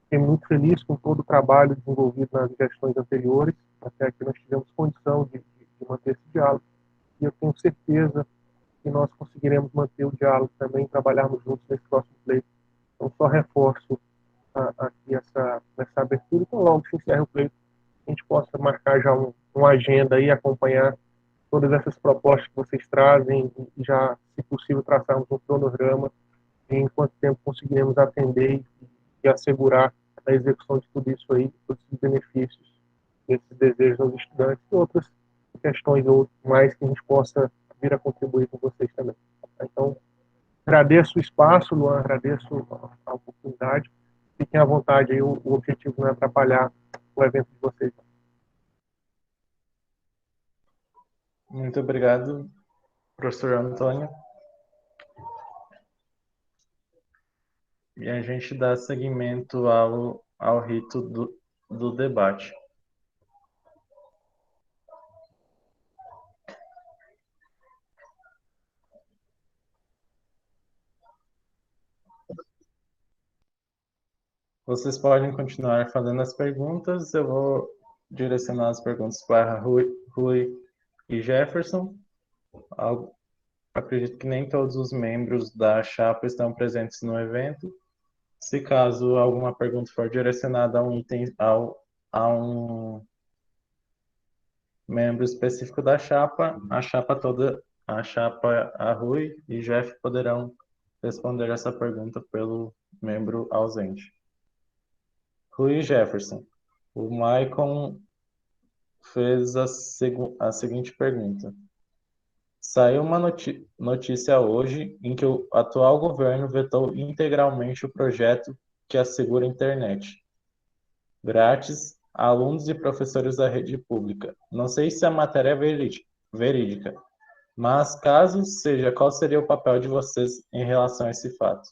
fiquei muito feliz com todo o trabalho desenvolvido nas gestões anteriores, até que nós tivemos condição de manter esse diálogo, e eu tenho certeza que nós conseguiremos manter o diálogo também, trabalharmos juntos nesse próximo pleito. Então, só reforço aqui essa abertura, então logo que se encerre o pleito, a gente possa marcar já uma agenda e acompanhar todas essas propostas que vocês trazem e já, se possível, traçarmos um cronograma em quanto tempo conseguiremos atender e assegurar a execução de tudo isso aí, todos os benefícios desses desejos aos estudantes e outras questões ou mais que a gente possa vir a contribuir com vocês também. Então, agradeço o espaço, Luan, agradeço a oportunidade. Fiquem à vontade aí, o objetivo não é atrapalhar o evento de vocês. Muito obrigado, professor Antônio. E a gente dá seguimento ao rito do debate. Vocês podem continuar fazendo as perguntas, eu vou direcionar as perguntas para Rui e Jefferson. Acredito que nem todos os membros da chapa estão presentes no evento. Se caso alguma pergunta for direcionada a um item, a um membro específico da chapa, a Rui e Jeff poderão responder essa pergunta pelo membro ausente. Rui e Jefferson, o Maicon fez a seguinte pergunta. Saiu uma notícia hoje em que o atual governo vetou integralmente o projeto que assegura a internet grátis a alunos e professores da rede pública. Não sei se a matéria é verídica, mas caso seja, qual seria o papel de vocês em relação a esse fato?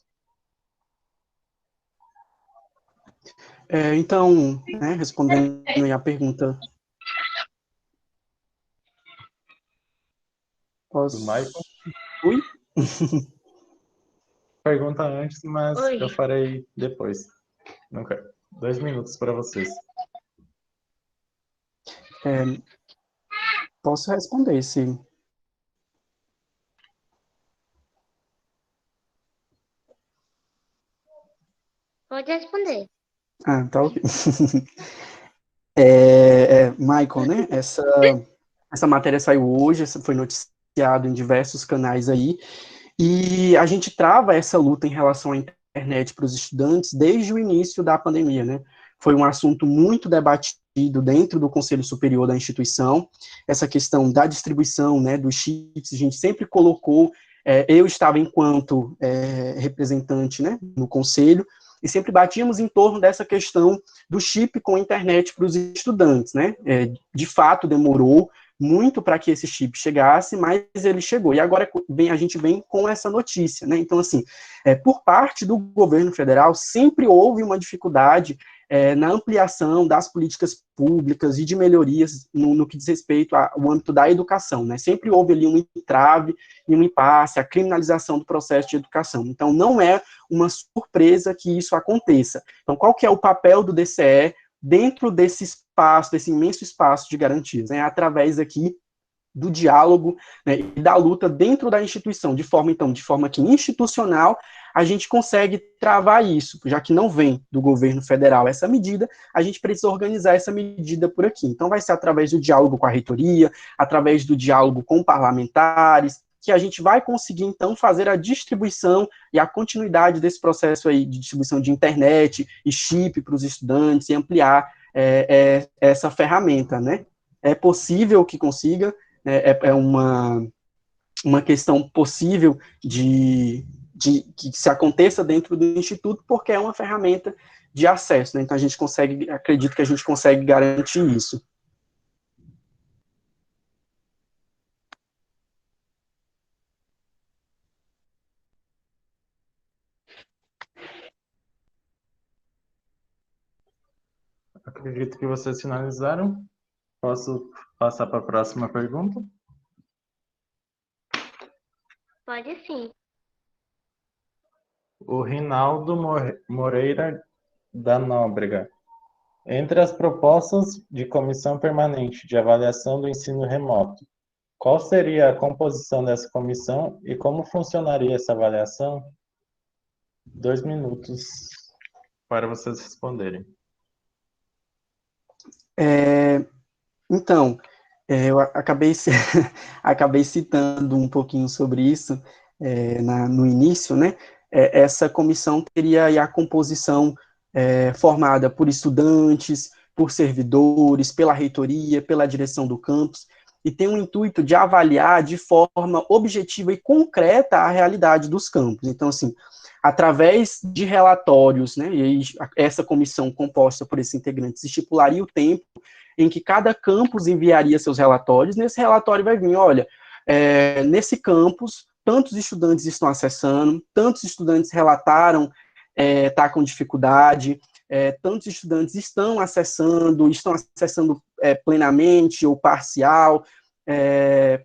Então, né, respondendo aí a pergunta. Do Maicon? Oi? Pergunta antes, mas Oi. eu farei depois. 2 minutos para vocês. Posso responder, sim. Pode responder. Tá ok. Michael, né? Essa matéria saiu hoje, foi noticiado em diversos canais aí, e a gente trava essa luta em relação à internet para os estudantes desde o início da pandemia, né? Foi um assunto muito debatido dentro do Conselho Superior da instituição, essa questão da distribuição, né, dos chips, a gente sempre colocou, eu estava enquanto representante, né, no Conselho, e sempre batíamos em torno dessa questão do chip com internet para os estudantes, né? De fato, demorou muito para que esse chip chegasse, mas ele chegou. E agora a gente vem com essa notícia, né? Então, assim, por parte do governo federal, sempre houve uma dificuldade na ampliação das políticas públicas e de melhorias no que diz respeito ao âmbito da educação, né? Sempre houve ali um entrave e um impasse, a criminalização do processo de educação. Então, não é uma surpresa que isso aconteça. Então, qual que é o papel do DCE dentro desse espaço, desse imenso espaço de garantias? Através aqui do diálogo, né, e da luta dentro da instituição, de forma que institucional a gente consegue travar isso, já que não vem do governo federal essa medida, a gente precisa organizar essa medida por aqui. Então vai ser através do diálogo com a reitoria, através do diálogo com parlamentares, que a gente vai conseguir, então, fazer a distribuição e a continuidade desse processo aí de distribuição de internet e chip para os estudantes e ampliar essa ferramenta, né? é possível que consiga, é uma questão possível de que se aconteça dentro do Instituto, porque é uma ferramenta de acesso, né? Então a gente consegue, acredito que a gente consegue garantir isso. Acredito que vocês finalizaram. Posso passar para a próxima pergunta? Pode sim. O Rinaldo Moreira da Nóbrega. Entre as propostas de comissão permanente de avaliação do ensino remoto, qual seria a composição dessa comissão e como funcionaria essa avaliação? 2 minutos para vocês responderem. Então, eu acabei citando um pouquinho sobre isso no início, né? Essa comissão teria aí a composição formada por estudantes, por servidores, pela reitoria, pela direção do campus, e tem o intuito de avaliar de forma objetiva e concreta a realidade dos campos. Então, assim, através de relatórios, né, e aí essa comissão composta por esses integrantes estipularia o tempo em que cada campus enviaria seus relatórios. Nesse relatório vai vir, olha, nesse campus, tantos estudantes estão acessando, tantos estudantes relataram tá com dificuldade, tantos estudantes estão acessando plenamente ou parcial,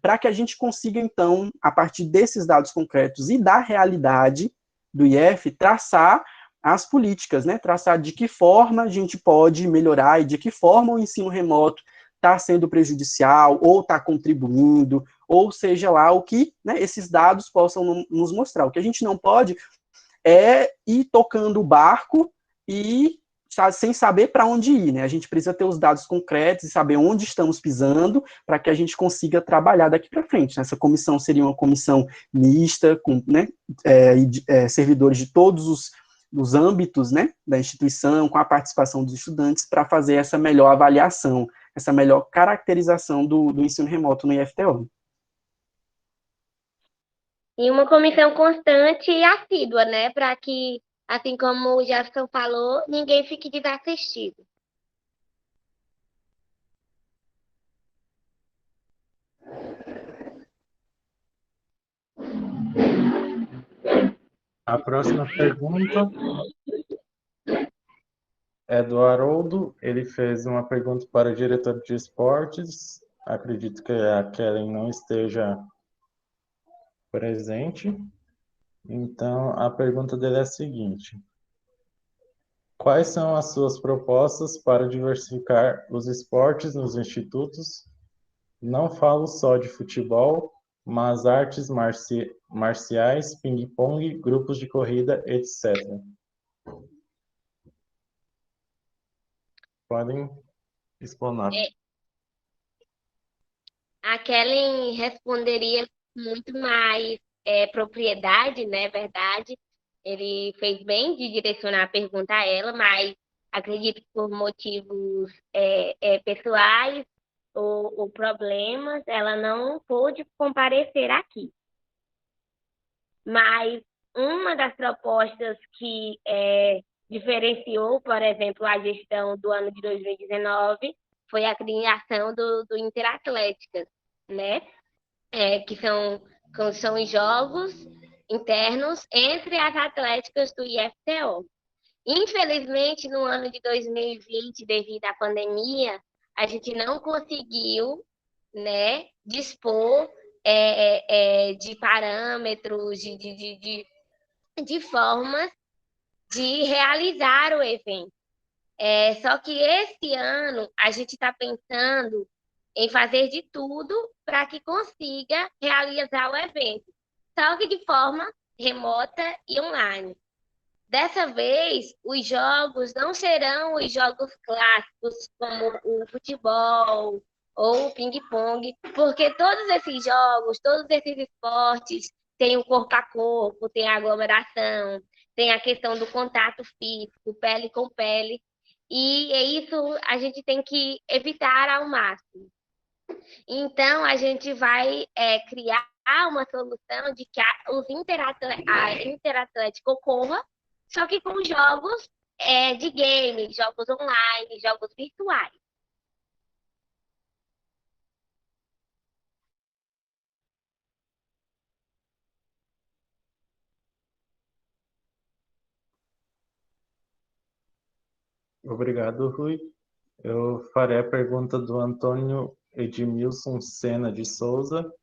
para que a gente consiga, então, a partir desses dados concretos e da realidade do IF, traçar as políticas, né? Traçar de que forma a gente pode melhorar e de que forma o ensino remoto está sendo prejudicial ou está contribuindo, ou seja lá o que, né, esses dados possam nos mostrar. O que a gente não pode é ir tocando o barco e sem saber para onde ir, né? A gente precisa ter os dados concretos e saber onde estamos pisando para que a gente consiga trabalhar daqui para frente. Essa comissão seria uma comissão mista, com, né, servidores de todos os âmbitos, né, da instituição, com a participação dos estudantes, para fazer essa melhor avaliação, essa melhor caracterização do ensino remoto no IFTO. E uma comissão constante e assídua, né? Para que, assim como o Jefferson falou, ninguém fique desassistido. A próxima pergunta é do Haroldo. Ele fez uma pergunta para o diretor de esportes. Acredito que a Kellen não esteja presente. Então, a pergunta dele é a seguinte: quais são as suas propostas para diversificar os esportes nos institutos? Não falo só de futebol, mas artes marciais, ping-pong, grupos de corrida, etc. Podem explanar. A Kellen responderia com muito mais propriedade, né? Verdade. Ele fez bem de direcionar a pergunta a ela, mas acredito que por motivos pessoais ou problemas, ela não pôde comparecer aqui. Mas uma das propostas que diferenciou, por exemplo, a gestão do ano de 2019 foi a criação do Interatléticas, né? Que são os jogos internos entre as atléticas do IFTO. Infelizmente, no ano de 2020, devido à pandemia, a gente não conseguiu, né, dispor de parâmetros, de formas de realizar o evento. Só que esse ano a gente está pensando em fazer de tudo para que consiga realizar o evento, só que de forma remota e online. Dessa vez, os jogos não serão os jogos clássicos, como o futebol ou o ping-pong, porque todos esses jogos, todos esses esportes têm o corpo a corpo, tem a aglomeração, tem a questão do contato físico, pele com pele, e é isso a gente tem que evitar ao máximo. Então, a gente vai criar uma solução de que a Interatlético ocorra, só que com jogos de game, jogos online, jogos virtuais. Obrigado, Rui. Eu farei a pergunta do Antônio Edmilson Sena de Souza,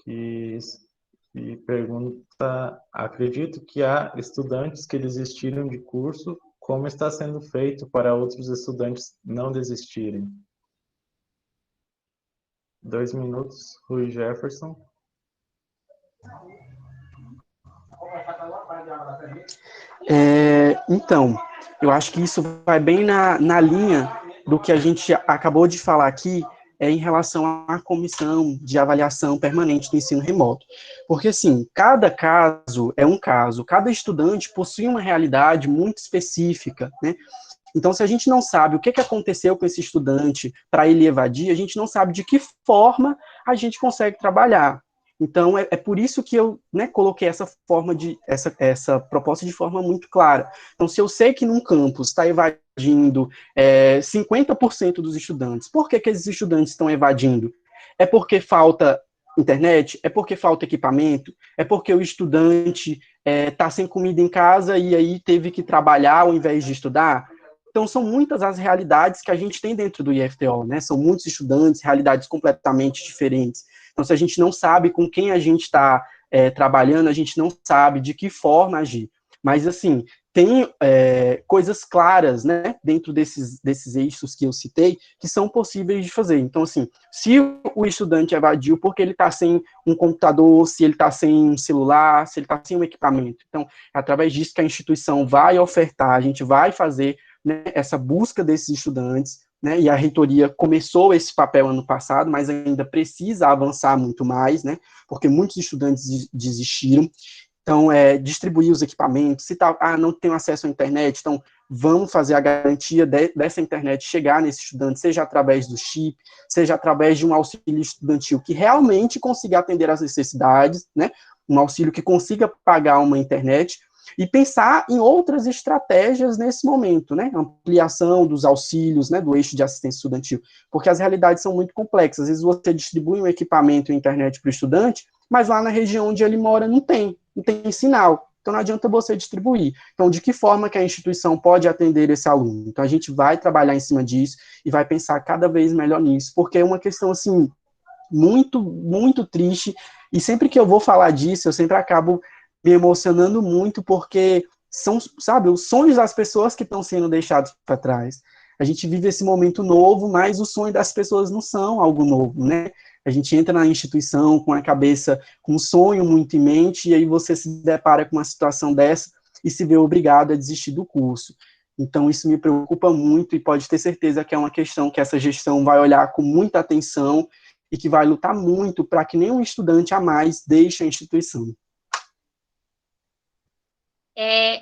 que, que pergunta: acredito que há estudantes que desistiram de curso, como está sendo feito para outros estudantes não desistirem? 2 minutos, Rui Jefferson. Então, eu acho que isso vai bem na linha do que a gente acabou de falar aqui, em relação à comissão de avaliação permanente do ensino remoto. Porque, assim, cada caso é um caso, cada estudante possui uma realidade muito específica, né? Então, se a gente não sabe o que aconteceu com esse estudante para ele evadir, a gente não sabe de que forma a gente consegue trabalhar. Então, é por isso que eu, né, coloquei essa proposta de forma muito clara. Então, se eu sei que num campus está evadindo 50% dos estudantes, por que esses estudantes estão evadindo? É porque falta internet? É porque falta equipamento? É porque o estudante está sem comida em casa e aí teve que trabalhar ao invés de estudar? Então, são muitas as realidades que a gente tem dentro do IFTO, né? São muitos estudantes, realidades completamente diferentes. Então, se a gente não sabe com quem a gente está trabalhando, a gente não sabe de que forma agir. Mas, assim, tem coisas claras, né, dentro desses eixos que eu citei, que são possíveis de fazer. Então, assim, se o estudante evadiu porque ele está sem um computador, se ele está sem um celular, se ele está sem um equipamento. Então, é através disso que a instituição vai ofertar, a gente vai fazer, né, essa busca desses estudantes, né, e a reitoria começou esse papel ano passado, mas ainda precisa avançar muito mais, né, porque muitos estudantes desistiram. Então, distribuir os equipamentos, se tá, não tem acesso à internet, então vamos fazer a garantia dessa internet chegar nesse estudante, seja através do chip, seja através de um auxílio estudantil que realmente consiga atender às necessidades, né, um auxílio que consiga pagar uma internet, e pensar em outras estratégias nesse momento, né? Ampliação dos auxílios, né, do eixo de assistência estudantil, porque as realidades são muito complexas. Às vezes você distribui um equipamento e internet para o estudante, mas lá na região onde ele mora não tem sinal. Então não adianta você distribuir. Então, de que forma que a instituição pode atender esse aluno? Então a gente vai trabalhar em cima disso e vai pensar cada vez melhor nisso, porque é uma questão assim muito, muito triste, e sempre que eu vou falar disso, eu sempre acabo me emocionando muito, porque são, sabe, os sonhos das pessoas que estão sendo deixados para trás. A gente vive esse momento novo, mas o sonho das pessoas não são algo novo, né? A gente entra na instituição com a cabeça, com um sonho muito em mente, e aí você se depara com uma situação dessa e se vê obrigado a desistir do curso. Então, isso me preocupa muito, e pode ter certeza que é uma questão que essa gestão vai olhar com muita atenção e que vai lutar muito para que nenhum estudante a mais deixe a instituição.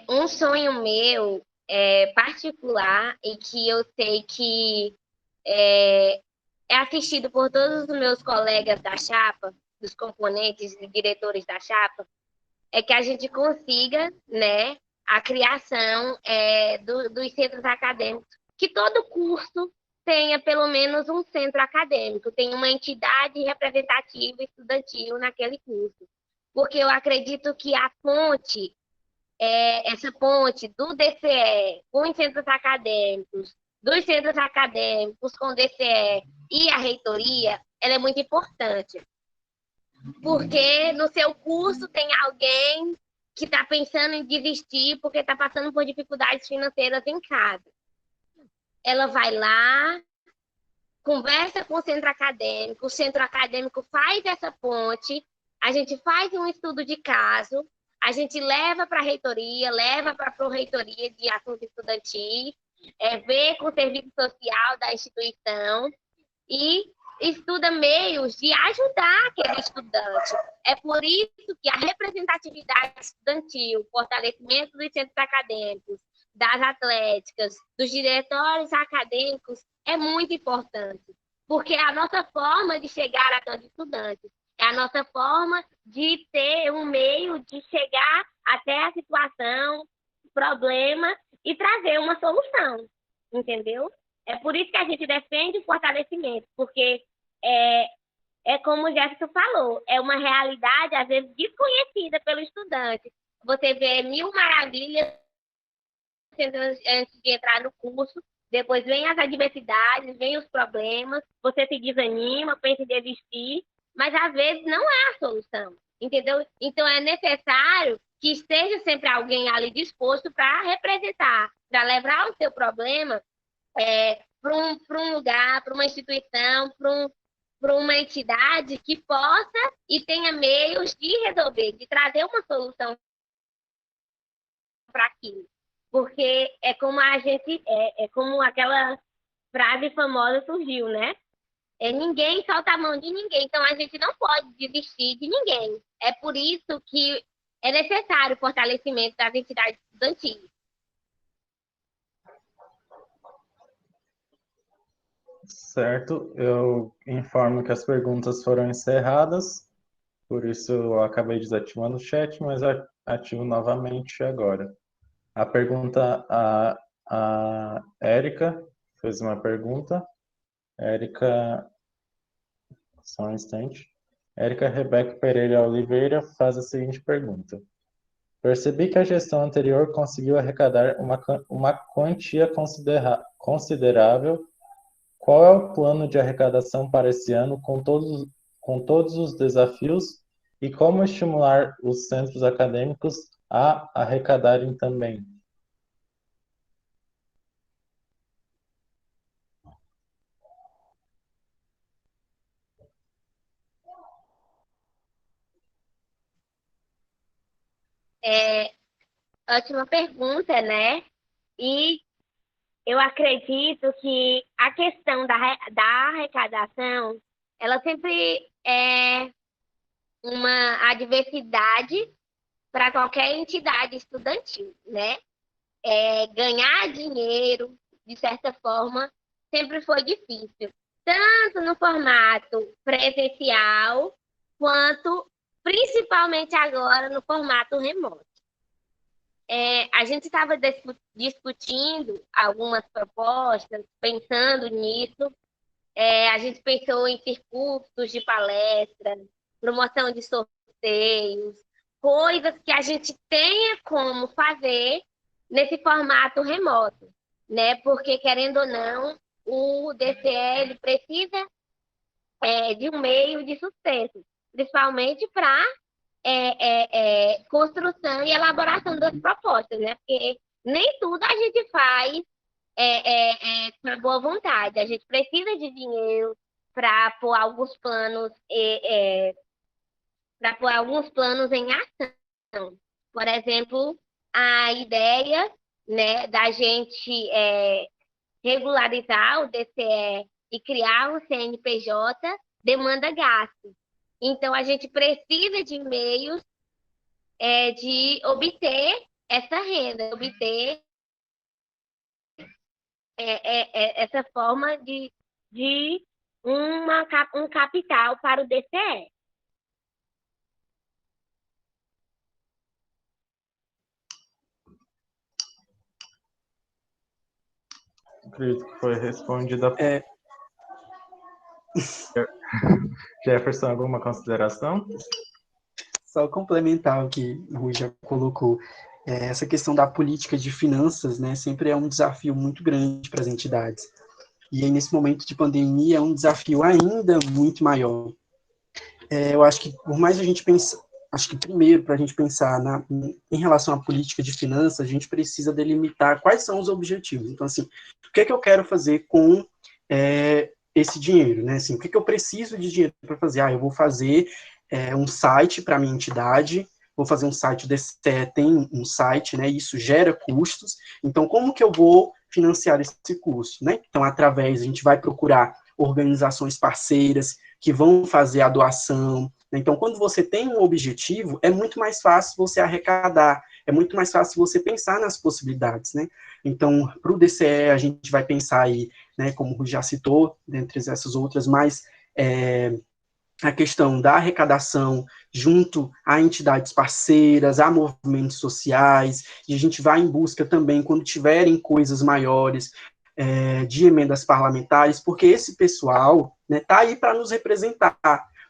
Um sonho meu particular e que eu sei que é assistido por todos os meus colegas da chapa, dos componentes e diretores da chapa, é que a gente consiga, né, a criação dos centros acadêmicos, que todo curso tenha pelo menos um centro acadêmico, tenha uma entidade representativa estudantil naquele curso. Porque eu acredito que a ponte, essa ponte do DCE com os centros acadêmicos, dos centros acadêmicos com o DCE e a reitoria, ela é muito importante. Porque no seu curso tem alguém que está pensando em desistir porque está passando por dificuldades financeiras em casa. Ela vai lá, conversa com o centro acadêmico faz essa ponte, a gente faz um estudo de caso, a gente leva para a reitoria, leva para a pró-reitoria de assuntos estudantis, vê com o serviço social da instituição e estuda meios de ajudar aquele estudante. É por isso que a representatividade estudantil, o fortalecimento dos centros acadêmicos, das atléticas, dos diretórios acadêmicos é muito importante. porque é a nossa forma de chegar a tantos estudantes, é a nossa forma de ter um meio de chegar até a situação, problema, e trazer uma solução, entendeu? É por isso que a gente defende o fortalecimento, porque é como o Jefferson falou, é uma realidade, às vezes, desconhecida pelo estudante. Você vê mil maravilhas antes de entrar no curso, depois vem as adversidades, vem os problemas, você se desanima, pensa em desistir, mas às vezes não é a solução, entendeu? Então é necessário que esteja sempre alguém ali disposto para representar, para levar o seu problema para um lugar, para uma instituição, para uma entidade que possa e tenha meios de resolver, de trazer uma solução para aquilo. Porque é como é como aquela frase famosa surgiu, né? Ninguém solta a mão de ninguém, então a gente não pode desistir de ninguém. É por isso que é necessário o fortalecimento das entidades estudantis. Certo, eu informo que as perguntas foram encerradas, por isso eu acabei desativando o chat, mas ativo novamente agora. A pergunta, a Érica fez uma pergunta. Érica, só um instante. Érica Rebeca Pereira Oliveira faz a seguinte pergunta. Percebi que a gestão anterior conseguiu arrecadar uma quantia considerável. Qual é o plano de arrecadação para esse ano com todos os desafios e como estimular os centros acadêmicos a arrecadarem também? Ótima pergunta, né? E eu acredito que a questão da arrecadação, ela sempre é uma adversidade para qualquer entidade estudantil, né? Ganhar dinheiro, de certa forma, sempre foi difícil. Tanto no formato presencial, quanto, principalmente agora, no formato remoto. A gente estava discutindo algumas propostas, pensando nisso. A gente pensou em circuitos de palestras, promoção de sorteios, coisas que a gente tenha como fazer nesse formato remoto, né? Porque, querendo ou não, o DCE precisa de um meio de sucesso, principalmente para construção e elaboração das propostas, né? Porque nem tudo a gente faz com boa vontade. A gente precisa de dinheiro para pôr alguns planos em ação. Por exemplo, a ideia, né, da gente regularizar o DCE e criar um CNPJ demanda gasto. Então, a gente precisa de meios de obter essa renda, obter essa forma de um capital para o DCE. Acredito que foi respondida. Jefferson, alguma consideração? Só complementar o que o Rui já colocou. Essa questão da política de finanças, né, sempre é um desafio muito grande para as entidades. E aí, nesse momento de pandemia, é um desafio ainda muito maior. Eu acho que, por mais a gente pensar, acho que primeiro, para a gente pensar em relação à política de finanças, a gente precisa delimitar quais são os objetivos. Então, assim, o que é que eu quero fazer com esse dinheiro, né? Assim, o que é que eu preciso de dinheiro para fazer? Eu vou fazer um site para a minha entidade, vou fazer um site, o DCE tem um site, né? Isso gera custos. Então, como que eu vou financiar esse custo, né? Então, a gente vai procurar organizações parceiras que vão fazer a doação. Então, quando você tem um objetivo, é muito mais fácil você arrecadar é muito mais fácil você pensar nas possibilidades, né? Então, para o DCE, a gente vai pensar aí, né, como o já citou, dentre essas outras, mas a questão da arrecadação junto a entidades parceiras, a movimentos sociais, e a gente vai em busca também, quando tiverem coisas maiores, de emendas parlamentares, porque esse pessoal está aí para nos representar.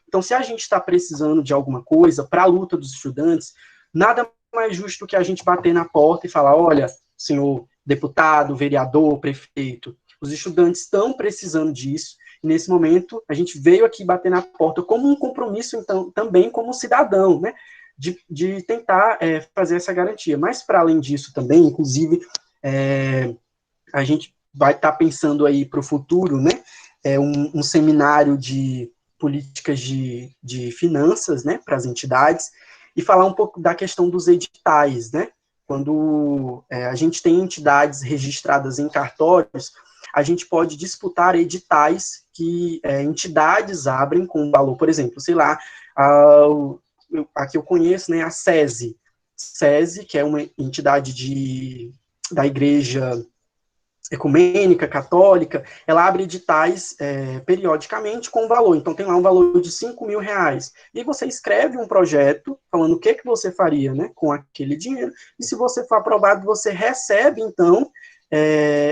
Então, se a gente está precisando de alguma coisa para a luta dos estudantes, nada mais justo que a gente bater na porta e falar, olha, senhor deputado, vereador, prefeito, os estudantes estão precisando disso. Nesse momento, a gente veio aqui bater na porta como um compromisso, então, também como cidadão, né, de tentar fazer essa garantia. Mas, para além disso também, inclusive, a gente vai estar pensando aí para o futuro, né, um seminário de políticas de finanças, né, para as entidades, e falar um pouco da questão dos editais, né, quando a gente tem entidades registradas em cartórios, a gente pode disputar editais que entidades abrem com valor, por exemplo, sei lá, a que eu conheço, né, a SESI, que é uma entidade da igreja ecumênica, católica, ela abre editais periodicamente com valor. Então, tem lá um valor de R$ 5.000. E você escreve um projeto falando o que você faria, né, com aquele dinheiro. E se você for aprovado, você recebe, então,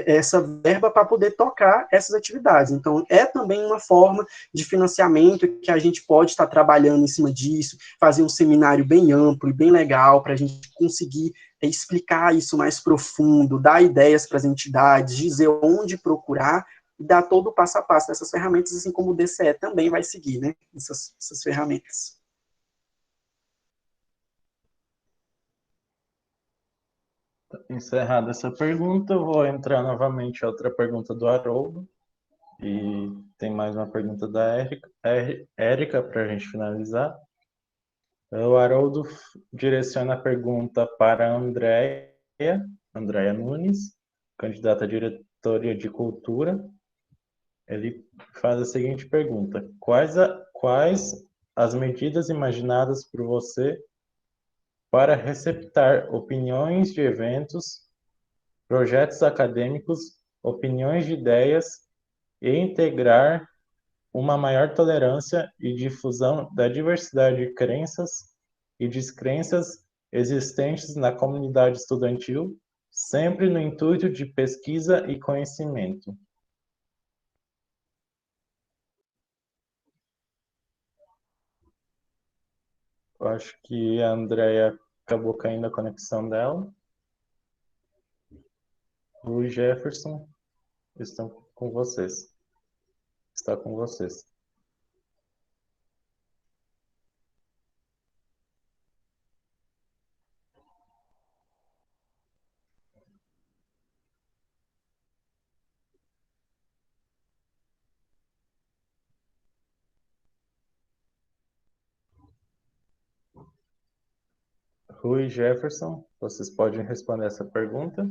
essa verba para poder tocar essas atividades. Então, é também uma forma de financiamento que a gente pode estar trabalhando em cima disso, fazer um seminário bem amplo e bem legal para a gente conseguir explicar isso mais profundo, dar ideias para as entidades, dizer onde procurar, e dar todo o passo a passo dessas ferramentas, assim como o DCE também vai seguir, né, essas ferramentas. Encerrada essa pergunta, eu vou entrar novamente outra pergunta do Haroldo. E tem mais uma pergunta da Érica para a gente finalizar. O Haroldo direciona a pergunta para a Andréia Nunes, candidata à diretoria de cultura. Ele faz a seguinte pergunta: quais as medidas imaginadas por você para receptar opiniões de eventos, projetos acadêmicos, opiniões de ideias e integrar uma maior tolerância e difusão da diversidade de crenças e descrenças existentes na comunidade estudantil, sempre no intuito de pesquisa e conhecimento? Eu acho que a Andrea acabou caindo a conexão dela. O Jefferson estão com vocês. Está com vocês. Rui Jefferson, vocês podem responder essa pergunta?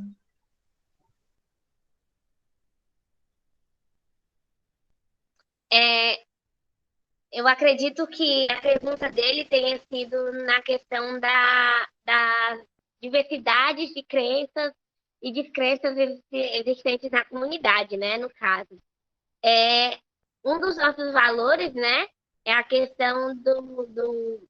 Eu acredito que a pergunta dele tenha sido na questão da diversidade de crenças e descrenças existentes na comunidade, né, no caso. Um dos nossos valores, né, é a questão do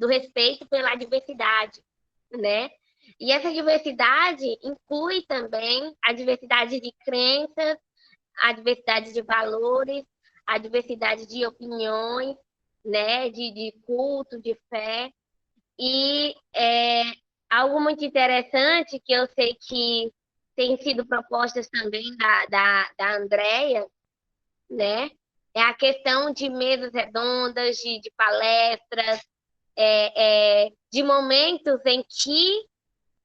respeito pela diversidade, né? E essa diversidade inclui também a diversidade de crenças, a diversidade de valores, a diversidade de opiniões, né, de culto, de fé. E algo muito interessante que eu sei que tem sido propostas também da Andrea, né, é a questão de mesas redondas, de palestras, de momentos em que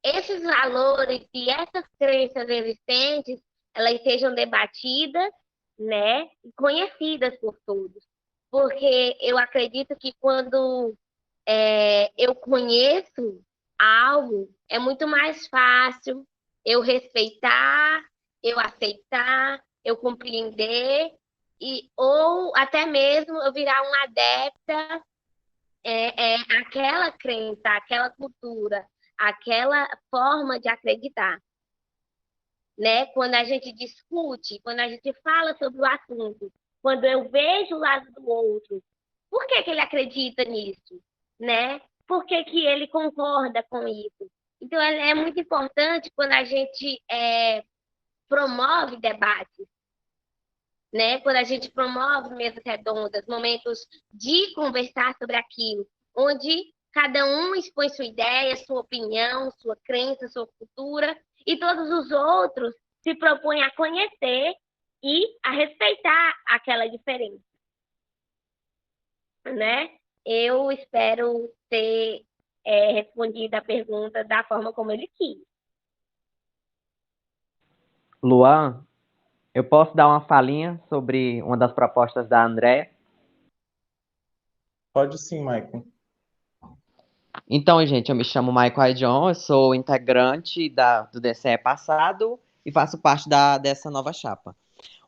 esses valores e essas crenças existentes, elas sejam debatidas, né, e conhecidas por todos. Porque eu acredito que quando eu conheço algo, é muito mais fácil eu respeitar, eu aceitar, eu compreender, ou até mesmo eu virar uma adepta é aquela crença, aquela cultura, aquela forma de acreditar, né? Quando a gente discute, quando a gente fala sobre o assunto, quando eu vejo o lado do outro, por que que ele acredita nisso, né? Por que que ele concorda com isso? Então, é muito importante quando a gente promove debates, né? Quando a gente promove mesas redondas, momentos de conversar sobre aquilo, onde cada um expõe sua ideia, sua opinião, sua crença, sua cultura, e todos os outros se propõem a conhecer e a respeitar aquela diferença, né? Eu espero ter respondido a pergunta da forma como ele quis. Luan, eu posso dar uma falinha sobre uma das propostas da Andrea? Pode sim, Maicon. Então, gente, eu me chamo Michael John, eu sou integrante do DCE passado e faço parte dessa nova chapa.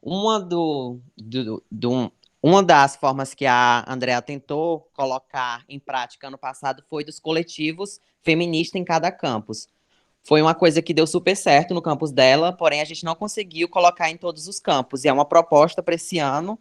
Uma das formas que a Andrea tentou colocar em prática ano passado foi dos coletivos feministas em cada campus. Foi uma coisa que deu super certo no campus dela, porém a gente não conseguiu colocar em todos os campos. E é uma proposta para esse ano,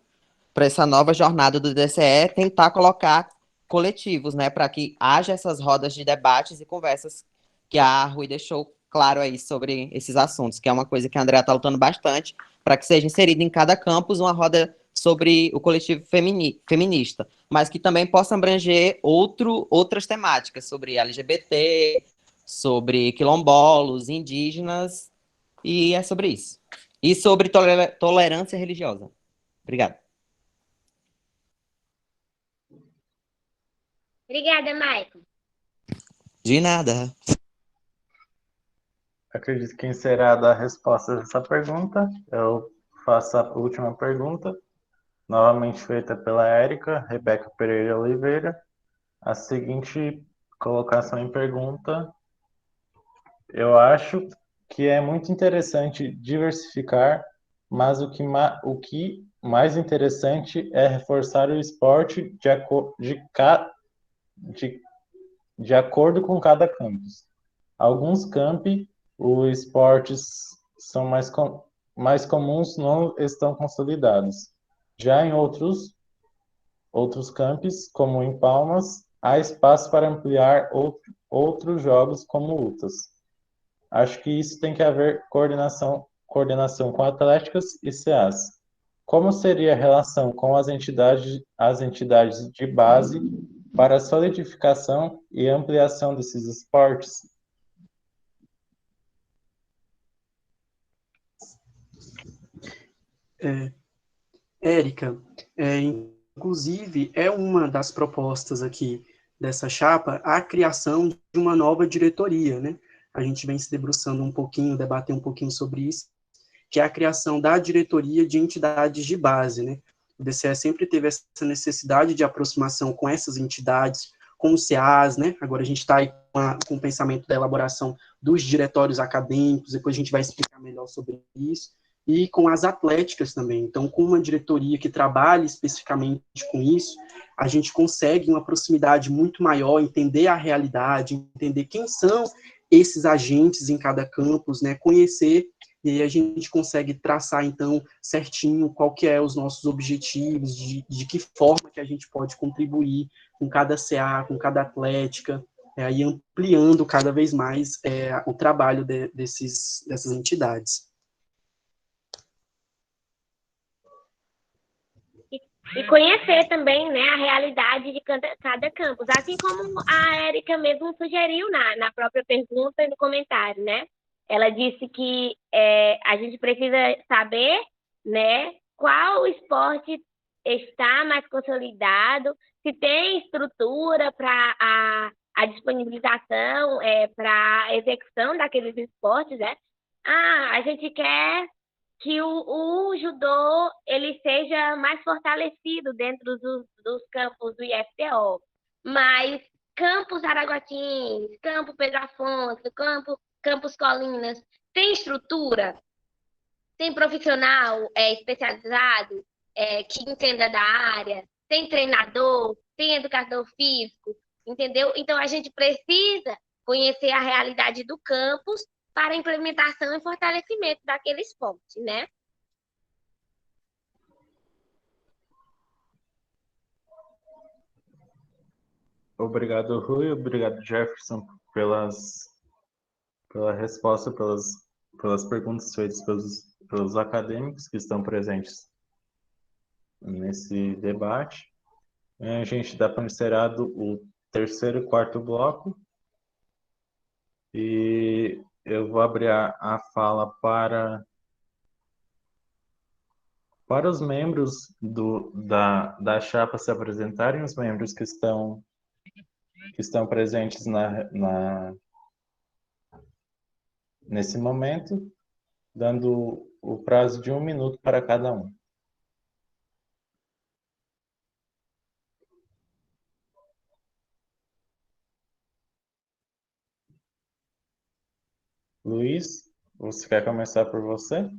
para essa nova jornada do DCE, tentar colocar coletivos, né, para que haja essas rodas de debates e conversas que a Rui deixou claro aí sobre esses assuntos, que é uma coisa que a Andrea está lutando bastante, para que seja inserida em cada campus uma roda sobre o coletivo feminista, mas que também possa abranger outras temáticas, sobre LGBT, sobre quilombolos, indígenas, e é sobre isso. E sobre tolerância religiosa. Obrigado. Obrigada, Maicon. De nada. Acredito que será a resposta dessa pergunta. Eu faço a última pergunta, novamente feita pela Érica Rebeca Pereira Oliveira. A seguinte colocação em pergunta: eu acho que é muito interessante diversificar, mas o que mais interessante é reforçar o esporte de acordo com cada campus. Alguns campi, os esportes são mais comuns, não estão consolidados. Já em outros campos, como em Palmas, há espaço para ampliar outros jogos como lutas. Acho que isso tem que haver coordenação com atléticas e CAs. Como seria a relação com as entidades de base para a solidificação e ampliação desses esportes? Érica, inclusive, é uma das propostas aqui dessa chapa a criação de uma nova diretoria, né? A gente vem se debruçando um pouquinho, debater um pouquinho sobre isso, que é a criação da diretoria de entidades de base, né? O DCE sempre teve essa necessidade de aproximação com essas entidades, com os CAs, né? Agora a gente está aí com o pensamento da elaboração dos diretórios acadêmicos, depois a gente vai explicar melhor sobre isso, e com as atléticas também. Então, com uma diretoria que trabalhe especificamente com isso, a gente consegue uma proximidade muito maior, entender a realidade, entender quem são esses agentes em cada campus, né? Conhecer, e aí a gente consegue traçar, então, certinho qual que é os nossos objetivos, de que forma que a gente pode contribuir com cada CA, com cada atlética, aí ampliando cada vez mais o trabalho dessas entidades. E conhecer também, né, a realidade de cada campus, assim como a Érica mesmo sugeriu na própria pergunta e no comentário, né? Ela disse que a gente precisa saber, né, qual esporte está mais consolidado, se tem estrutura para a disponibilização, para a execução daqueles esportes, né? A gente quer que o judô ele seja mais fortalecido dentro dos campos do IFTO. Mas Campus Araguatins, Campo Pedro Afonso, Campos Colinas, tem estrutura? Tem profissional especializado que entenda da área? tem treinador, tem educador físico, entendeu? Então, a gente precisa conhecer a realidade do campus para a implementação e fortalecimento daquele esporte, né? Obrigado, Rui. Obrigado, Jefferson, pela resposta, pelas perguntas feitas pelos acadêmicos que estão presentes nesse debate. A gente dá por encerrado o terceiro e quarto bloco. E eu vou abrir a fala para os membros da chapa se apresentarem, os membros que estão presentes nesse momento, dando o prazo de 1 minuto para cada um. Luiz, você quer começar por você?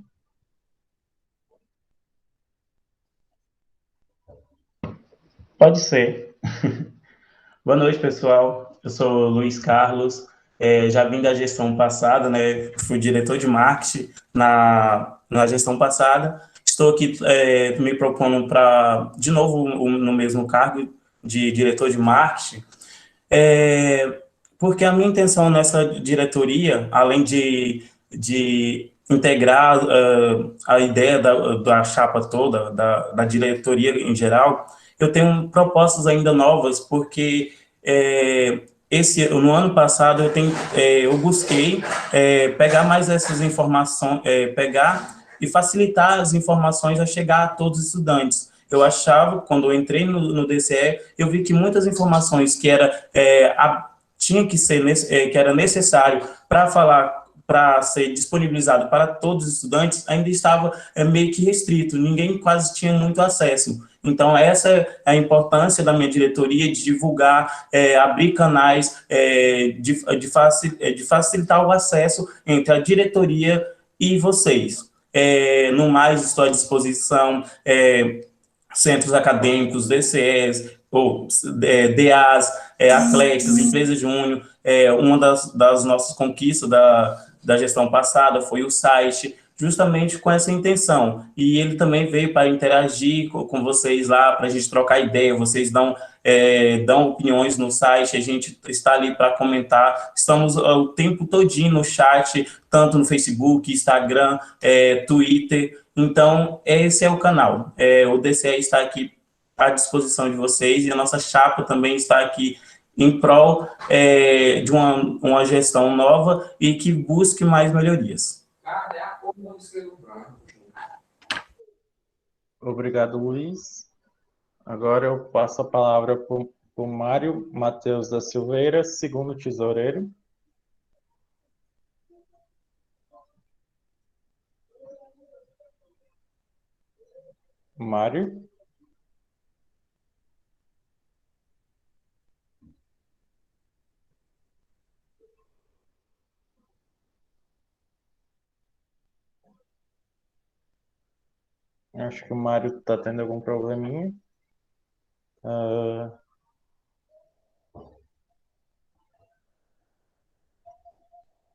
Pode ser. Boa noite, pessoal. Eu sou o Luiz Carlos. Já vim da gestão passada, né? Fui diretor de marketing na gestão passada. Estou aqui me propondo para, de novo, no mesmo cargo de diretor de marketing, porque a minha intenção nessa diretoria, além de integrar a ideia da chapa toda, da diretoria em geral, eu tenho propostas ainda novas, porque no ano passado eu busquei pegar mais essas informações, pegar e facilitar as informações a chegar a todos os estudantes. Eu achava, quando eu entrei no DCE, eu vi que muitas informações que tinha que ser que era necessário para ser disponibilizado para todos os estudantes, ainda estava meio que restrito, ninguém quase tinha muito acesso. Então, essa é a importância da minha diretoria, de divulgar, abrir canais, de facilitar o acesso entre a diretoria e vocês. No mais, estou à disposição, centros acadêmicos, DCEs, ou DAs, atletas, empresa júnior. Uma das nossas conquistas da gestão passada foi o site, justamente com essa intenção. E ele também veio para interagir com vocês lá, para a gente trocar ideia, vocês dão opiniões no site, a gente está ali para comentar, estamos o tempo todinho no chat, tanto no Facebook, Instagram, Twitter. Então, esse é o canal. O DCE está aqui à disposição de vocês, e a nossa chapa também está aqui em prol de uma gestão nova e que busque mais melhorias. Obrigado, Luiz. Agora eu passo a palavra para o Mário Matheus da Silveira, segundo tesoureiro. Mário? Acho que o Mário está tendo algum probleminha.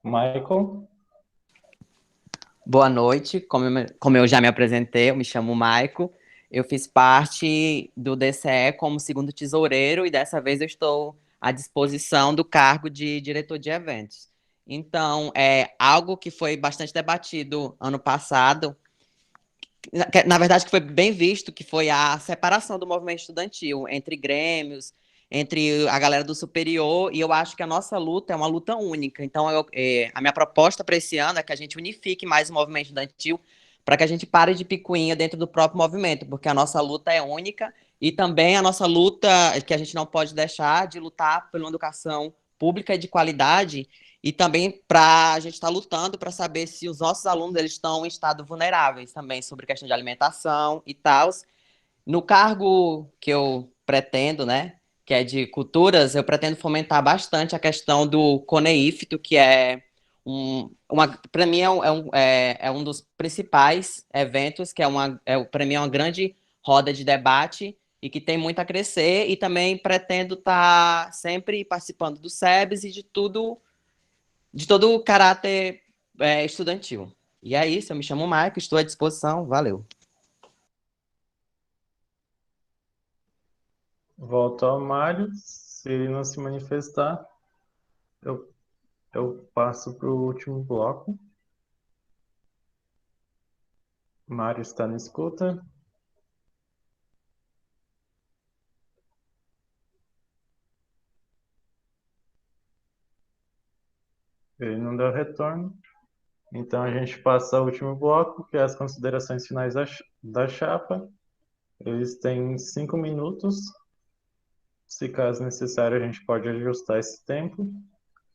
Michael? Boa noite, como eu já me apresentei, eu me chamo Maico, eu fiz parte do DCE como segundo tesoureiro e dessa vez eu estou à disposição do cargo de diretor de eventos. Então, é algo que foi bastante debatido ano passado, na verdade que foi bem visto, que foi a separação do movimento estudantil entre grêmios, entre a galera do superior, e eu acho que a nossa luta é uma luta única. Então, a minha proposta para esse ano é que a gente unifique mais o movimento estudantil para que a gente pare de picuinha dentro do próprio movimento, porque a nossa luta é única, e também a nossa luta, que a gente não pode deixar de lutar por uma educação pública e de qualidade, e também para a gente estar lutando para saber se os nossos alunos eles estão em estado vulneráveis também, sobre questão de alimentação e tal. No cargo que eu pretendo, né, que é de culturas, eu pretendo fomentar bastante a questão do CONEIFTO, que é para mim é um dos principais eventos, que para mim é uma grande roda de debate e que tem muito a crescer, e também pretendo estar sempre participando do SEBS e de todo o caráter estudantil. E é isso, eu me chamo Maicon, estou à disposição, valeu. Volto ao Mário, se ele não se manifestar, eu passo para o último bloco. Mário está na escuta. Ele não deu retorno. Então a gente passa ao último bloco, que é as considerações finais da chapa. Eles têm 5 minutos. Se caso necessário, a gente pode ajustar esse tempo.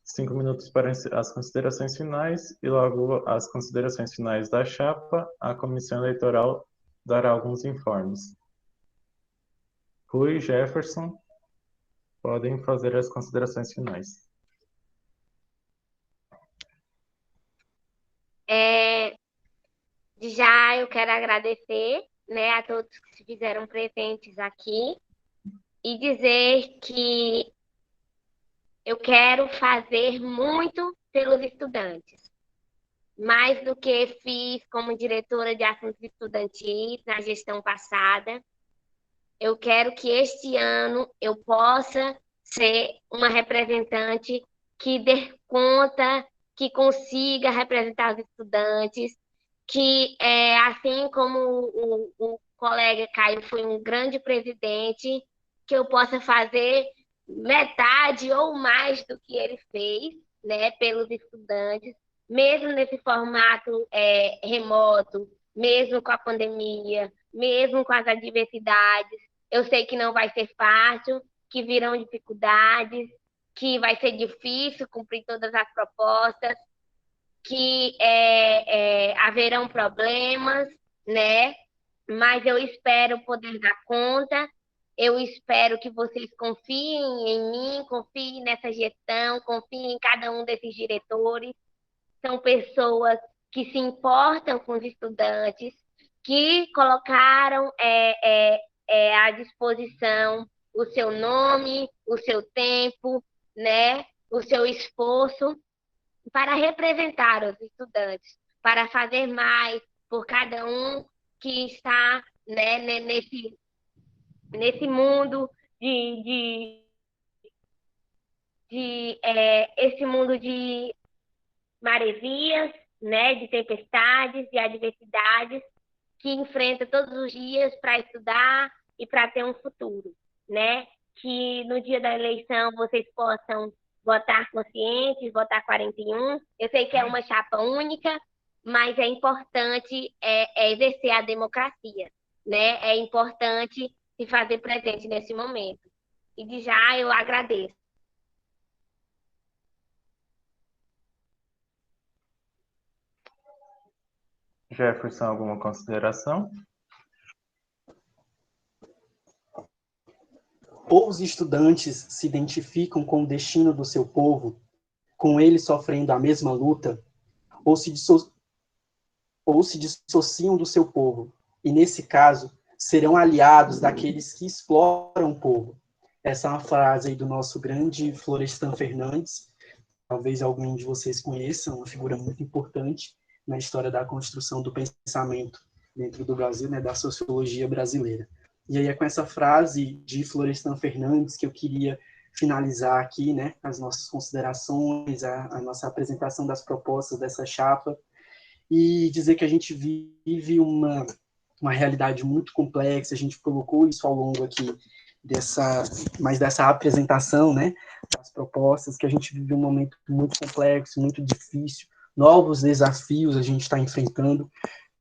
5 minutos para as considerações finais e logo as considerações finais da chapa, a comissão eleitoral dará alguns informes. Rui e Jefferson podem fazer as considerações finais. Já eu quero agradecer, né, a todos que se fizeram presentes aqui e dizer que eu quero fazer muito pelos estudantes, mais do que fiz como diretora de assuntos estudantis na gestão passada. Eu quero que este ano eu possa ser uma representante que dê conta, que consiga representar os estudantes, que, assim como o colega Caio foi um grande presidente, que eu possa fazer metade ou mais do que ele fez, né, pelos estudantes, mesmo nesse formato remoto, mesmo com a pandemia, mesmo com as adversidades. Eu sei que não vai ser fácil, que virão dificuldades, que vai ser difícil cumprir todas as propostas, que haverão problemas, né? Mas eu espero poder dar conta, eu espero que vocês confiem em mim, confiem nessa gestão, confiem em cada um desses diretores. São pessoas que se importam com os estudantes, que colocaram à disposição o seu nome, o seu tempo, né? O seu esforço para representar os estudantes, para fazer mais por cada um que está, né, nesse mundo esse mundo de maresias, né, de tempestades, de adversidades, que enfrenta todos os dias para estudar e para ter um futuro, né? Que no dia da eleição vocês possam votar conscientes, votar 41. Eu sei que é uma chapa única, mas é importante exercer a democracia, né? É importante se fazer presente nesse momento. E de já eu agradeço. Jefferson, alguma consideração? Ou os estudantes se identificam com o destino do seu povo, com ele sofrendo a mesma luta, ou se dissociam do seu povo, e nesse caso serão aliados daqueles que exploram o povo. Essa é uma frase aí do nosso grande Florestan Fernandes, talvez algum de vocês conheçam, uma figura muito importante na história da construção do pensamento dentro do Brasil, né, da sociologia brasileira. E aí é com essa frase de Florestan Fernandes que eu queria finalizar aqui, né, as nossas considerações, a nossa apresentação das propostas dessa chapa, e dizer que a gente vive uma realidade muito complexa. A gente colocou isso ao longo aqui dessa apresentação, né, das propostas, que a gente vive um momento muito complexo, muito difícil, novos desafios a gente está enfrentando,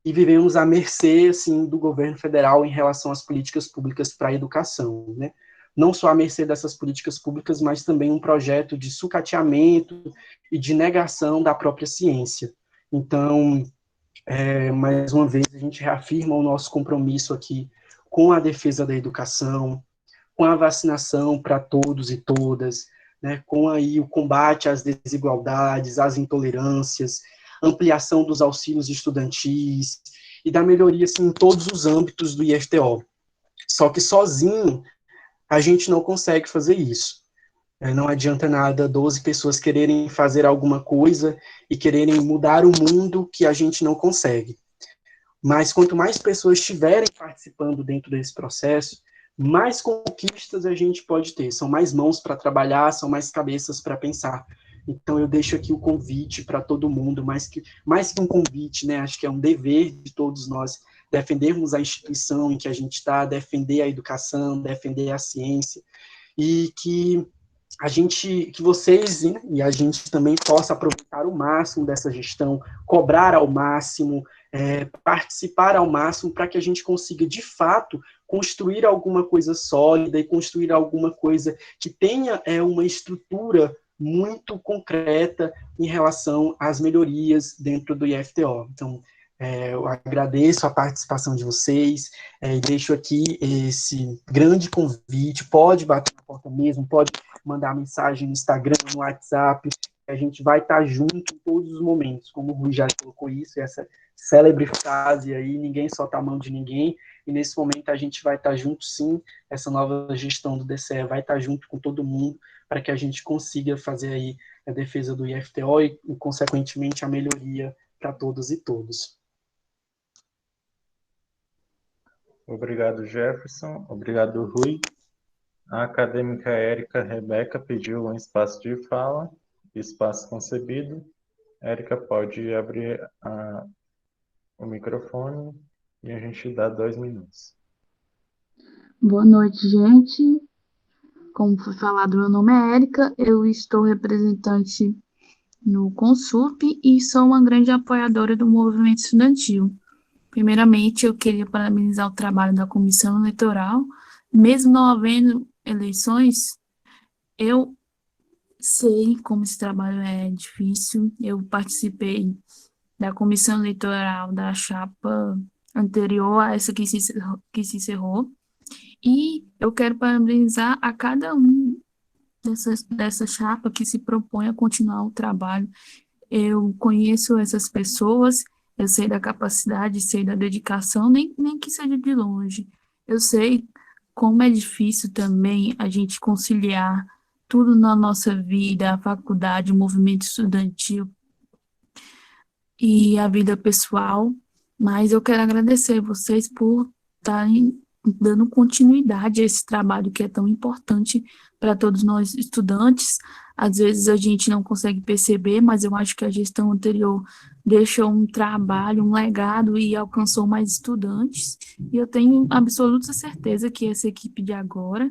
e vivemos à mercê, assim, do governo federal em relação às políticas públicas para a educação, né? Não só à mercê dessas políticas públicas, mas também um projeto de sucateamento e de negação da própria ciência. Então, mais uma vez, a gente reafirma o nosso compromisso aqui com a defesa da educação, com a vacinação para todos e todas, né, com aí o combate às desigualdades, às intolerâncias, ampliação dos auxílios estudantis e da melhoria assim, em todos os âmbitos do IFTO. Só que sozinho a gente não consegue fazer isso. Não adianta nada 12 pessoas quererem fazer alguma coisa e quererem mudar o mundo que a gente não consegue. Mas quanto mais pessoas estiverem participando dentro desse processo, mais conquistas a gente pode ter. São mais mãos para trabalhar, são mais cabeças para pensar. Então eu deixo aqui o convite para todo mundo, mais que um convite, né? Acho que é um dever de todos nós defendermos a instituição em que a gente está, defender a educação, defender a ciência, e que vocês, né, e a gente também possa aproveitar o máximo dessa gestão, cobrar ao máximo, participar ao máximo, para que a gente consiga, de fato, construir alguma coisa sólida e construir alguma coisa que tenha uma estrutura muito concreta em relação às melhorias dentro do IFTO. Então, eu agradeço a participação de vocês, e deixo aqui esse grande convite. Pode bater na porta mesmo, pode mandar mensagem no Instagram, no WhatsApp, a gente vai estar junto em todos os momentos, como o Rui já colocou isso, essa célebre frase aí, ninguém solta a mão de ninguém, e nesse momento a gente vai estar junto sim, essa nova gestão do DCE vai estar junto com todo mundo, para que a gente consiga fazer aí a defesa do IFTO e consequentemente, a melhoria para todos e todos. Obrigado, Jefferson. Obrigado, Rui. A acadêmica Érica Rebeca pediu um espaço de fala, espaço concebido. Érica, pode abrir o microfone e a gente dá 2 minutos. Boa noite, gente. Como foi falado, meu nome é Érica, eu estou representante no Consup e sou uma grande apoiadora do movimento estudantil. Primeiramente, eu queria parabenizar o trabalho da comissão eleitoral. Mesmo não havendo eleições, eu sei como esse trabalho é difícil. Eu participei da comissão eleitoral da chapa anterior a essa que se encerrou. E eu quero parabenizar a cada um dessa chapa que se propõe a continuar o trabalho. Eu conheço essas pessoas, eu sei da capacidade, sei da dedicação, nem que seja de longe. Eu sei como é difícil também a gente conciliar tudo na nossa vida, a faculdade, o movimento estudantil e a vida pessoal, mas eu quero agradecer vocês por estarem dando continuidade a esse trabalho que é tão importante para todos nós estudantes. Às vezes a gente não consegue perceber, mas eu acho que a gestão anterior deixou um trabalho, um legado e alcançou mais estudantes. E eu tenho absoluta certeza que essa equipe de agora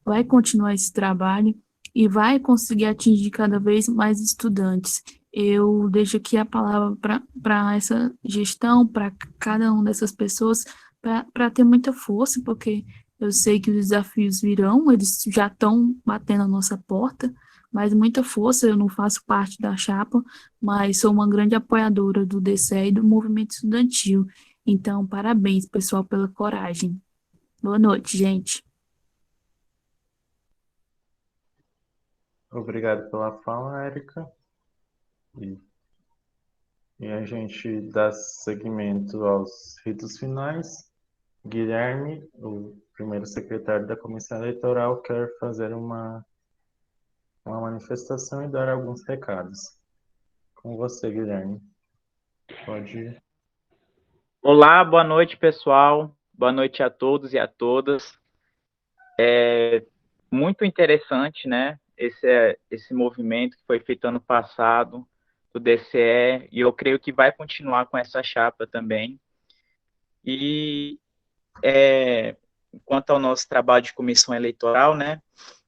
vai continuar esse trabalho e vai conseguir atingir cada vez mais estudantes. Eu deixo aqui a palavra para essa gestão, para cada uma dessas pessoas, para ter muita força, porque eu sei que os desafios virão, eles já estão batendo a nossa porta, mas muita força. Eu não faço parte da chapa, mas sou uma grande apoiadora do DCE e do movimento estudantil. Então, parabéns, pessoal, pela coragem. Boa noite, gente. Obrigado pela fala, Érica. E a gente dá seguimento aos ritos finais. Guilherme, o primeiro secretário da Comissão Eleitoral, quer fazer uma manifestação e dar alguns recados. Com você, Guilherme. Pode ir. Olá, boa noite, pessoal. Boa noite a todos e a todas. É muito interessante, né, esse movimento que foi feito ano passado do DCE, e eu creio que vai continuar com essa chapa também. E quanto ao nosso trabalho de comissão eleitoral, né,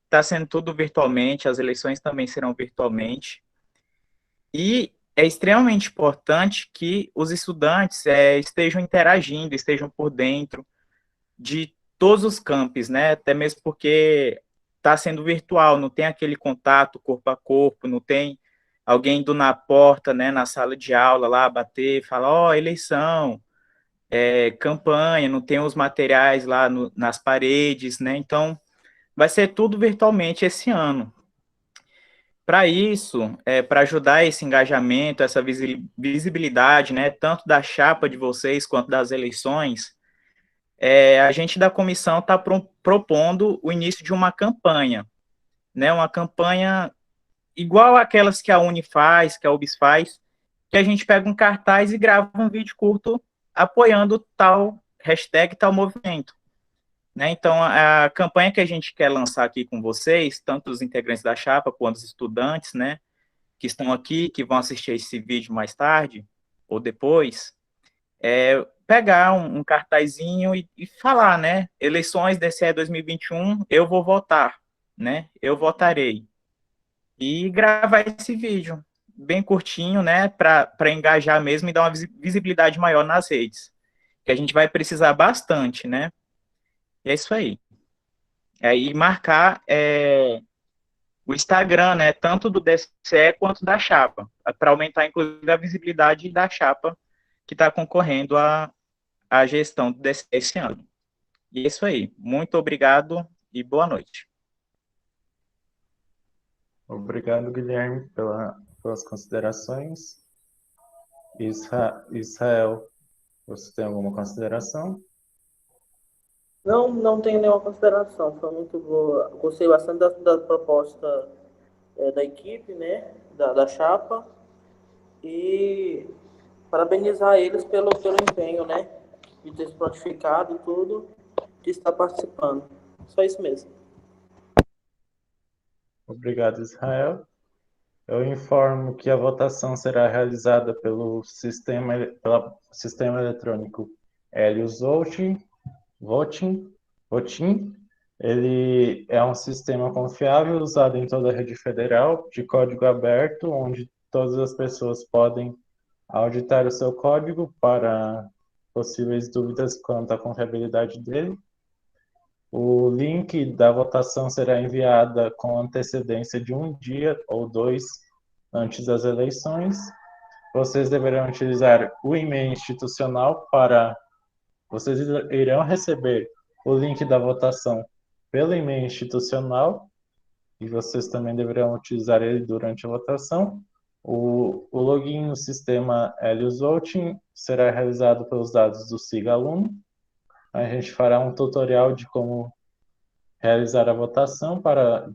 está sendo tudo virtualmente, as eleições também serão virtualmente, e é extremamente importante que os estudantes estejam interagindo, estejam por dentro de todos os campos, né, até mesmo porque está sendo virtual, não tem aquele contato corpo a corpo, não tem alguém indo na porta, né, na sala de aula lá, bater, falar, ó, eleição, campanha, não tem os materiais lá nas paredes, né, então vai ser tudo virtualmente esse ano. Para isso, para ajudar esse engajamento, essa visibilidade, né, tanto da chapa de vocês quanto das eleições, a gente da comissão está propondo o início de uma campanha, né? Uma campanha igual aquelas que a Uni faz, que a UBS faz, que a gente pega um cartaz e grava um vídeo curto apoiando tal hashtag, tal movimento. Né? Então, a campanha que a gente quer lançar aqui com vocês, tanto os integrantes da chapa quanto os estudantes, né, que estão aqui, que vão assistir esse vídeo mais tarde ou depois, é pegar um cartazinho e falar, né, eleições DCE 2021, eu vou votar, né, eu votarei. E gravar esse vídeo bem curtinho, né, para engajar mesmo e dar uma visibilidade maior nas redes, que a gente vai precisar bastante, né. E é isso aí. E marcar o Instagram, né, tanto do DCE quanto da chapa, para aumentar, inclusive, a visibilidade da chapa que está concorrendo à gestão do DCE esse ano. E é isso aí. Muito obrigado e boa noite. Obrigado, Guilherme, pelas considerações. Israel, você tem alguma consideração? Não tenho nenhuma consideração. Foi muito boa. Gostei bastante da proposta da equipe, né? Da chapa. E parabenizar eles pelo empenho, né? De ter se prontificado e tudo, de estar participando. Só isso mesmo. Obrigado, Israel. Eu informo que a votação será realizada pelo sistema eletrônico Helios Voting. Ele é um sistema confiável usado em toda a rede federal, de código aberto, onde todas as pessoas podem auditar o seu código para possíveis dúvidas quanto à confiabilidade dele. O link da votação será enviada com antecedência de 1 dia ou 2 antes das eleições. Vocês deverão utilizar o e-mail institucional para... Vocês irão receber o link da votação pelo e-mail institucional e vocês também deverão utilizar ele durante a votação. O login no sistema Helios Voting será realizado pelos dados do SIG Aluno. A gente fará um tutorial de como realizar a votação para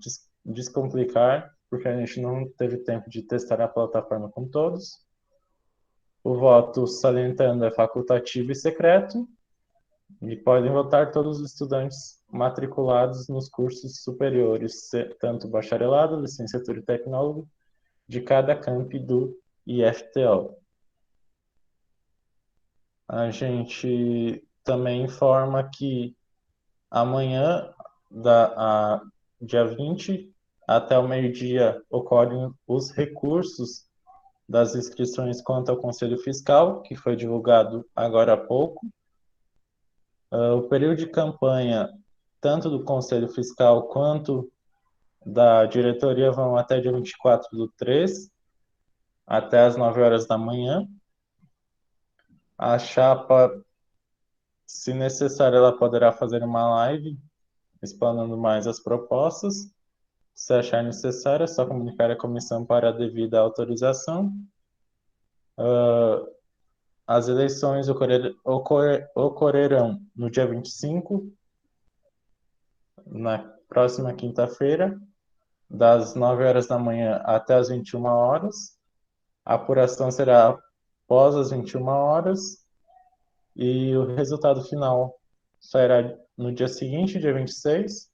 descomplicar, porque a gente não teve tempo de testar a plataforma com todos. O voto, salientando, é facultativo e secreto, e podem votar todos os estudantes matriculados nos cursos superiores, tanto bacharelado, licenciatura e tecnólogo, de cada campi do IFTO. A gente também informa que amanhã, dia 20, até o meio-dia, ocorrem os recursos das inscrições quanto ao Conselho Fiscal, que foi divulgado agora há pouco. O período de campanha, tanto do Conselho Fiscal quanto da diretoria, vão até dia 24/3, até às 9 horas da manhã. A chapa, se necessário, ela poderá fazer uma live explanando mais as propostas. Se achar necessário, é só comunicar à comissão para a devida autorização. As eleições ocorrerão no dia 25, na próxima quinta-feira, das 9 horas da manhã até as 21 horas. A apuração será após as 21 horas e o resultado final sairá no dia seguinte, dia 26,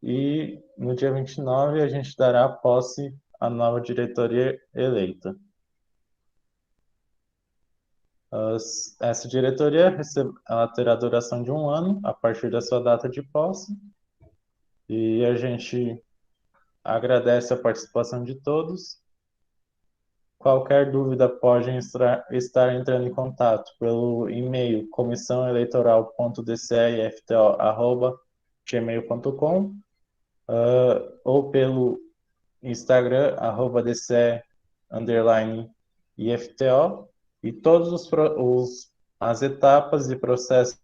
e no dia 29 a gente dará posse à nova diretoria eleita. Essa diretoria ela terá duração de 1 ano a partir da sua data de posse, e a gente agradece a participação de todos. Qualquer dúvida pode estar entrando em contato pelo e-mail comissãoeleitoral.dcefto@gmail.com ou pelo Instagram @dce_IFTO, e todas as etapas e processos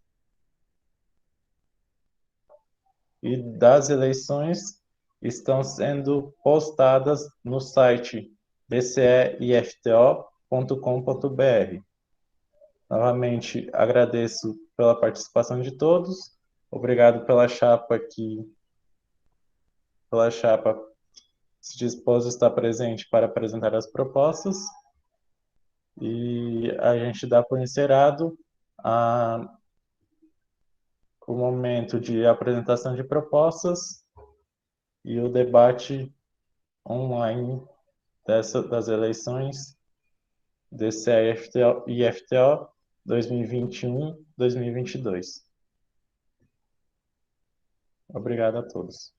e das eleições estão sendo postadas no site dceifto.com.br. Novamente, agradeço pela participação de todos. Obrigado pela chapa se dispôs a estar presente para apresentar as propostas. E a gente dá por encerrado o momento de apresentação de propostas e o debate online das eleições DCE e FTO 2021-2022. Obrigado a todos.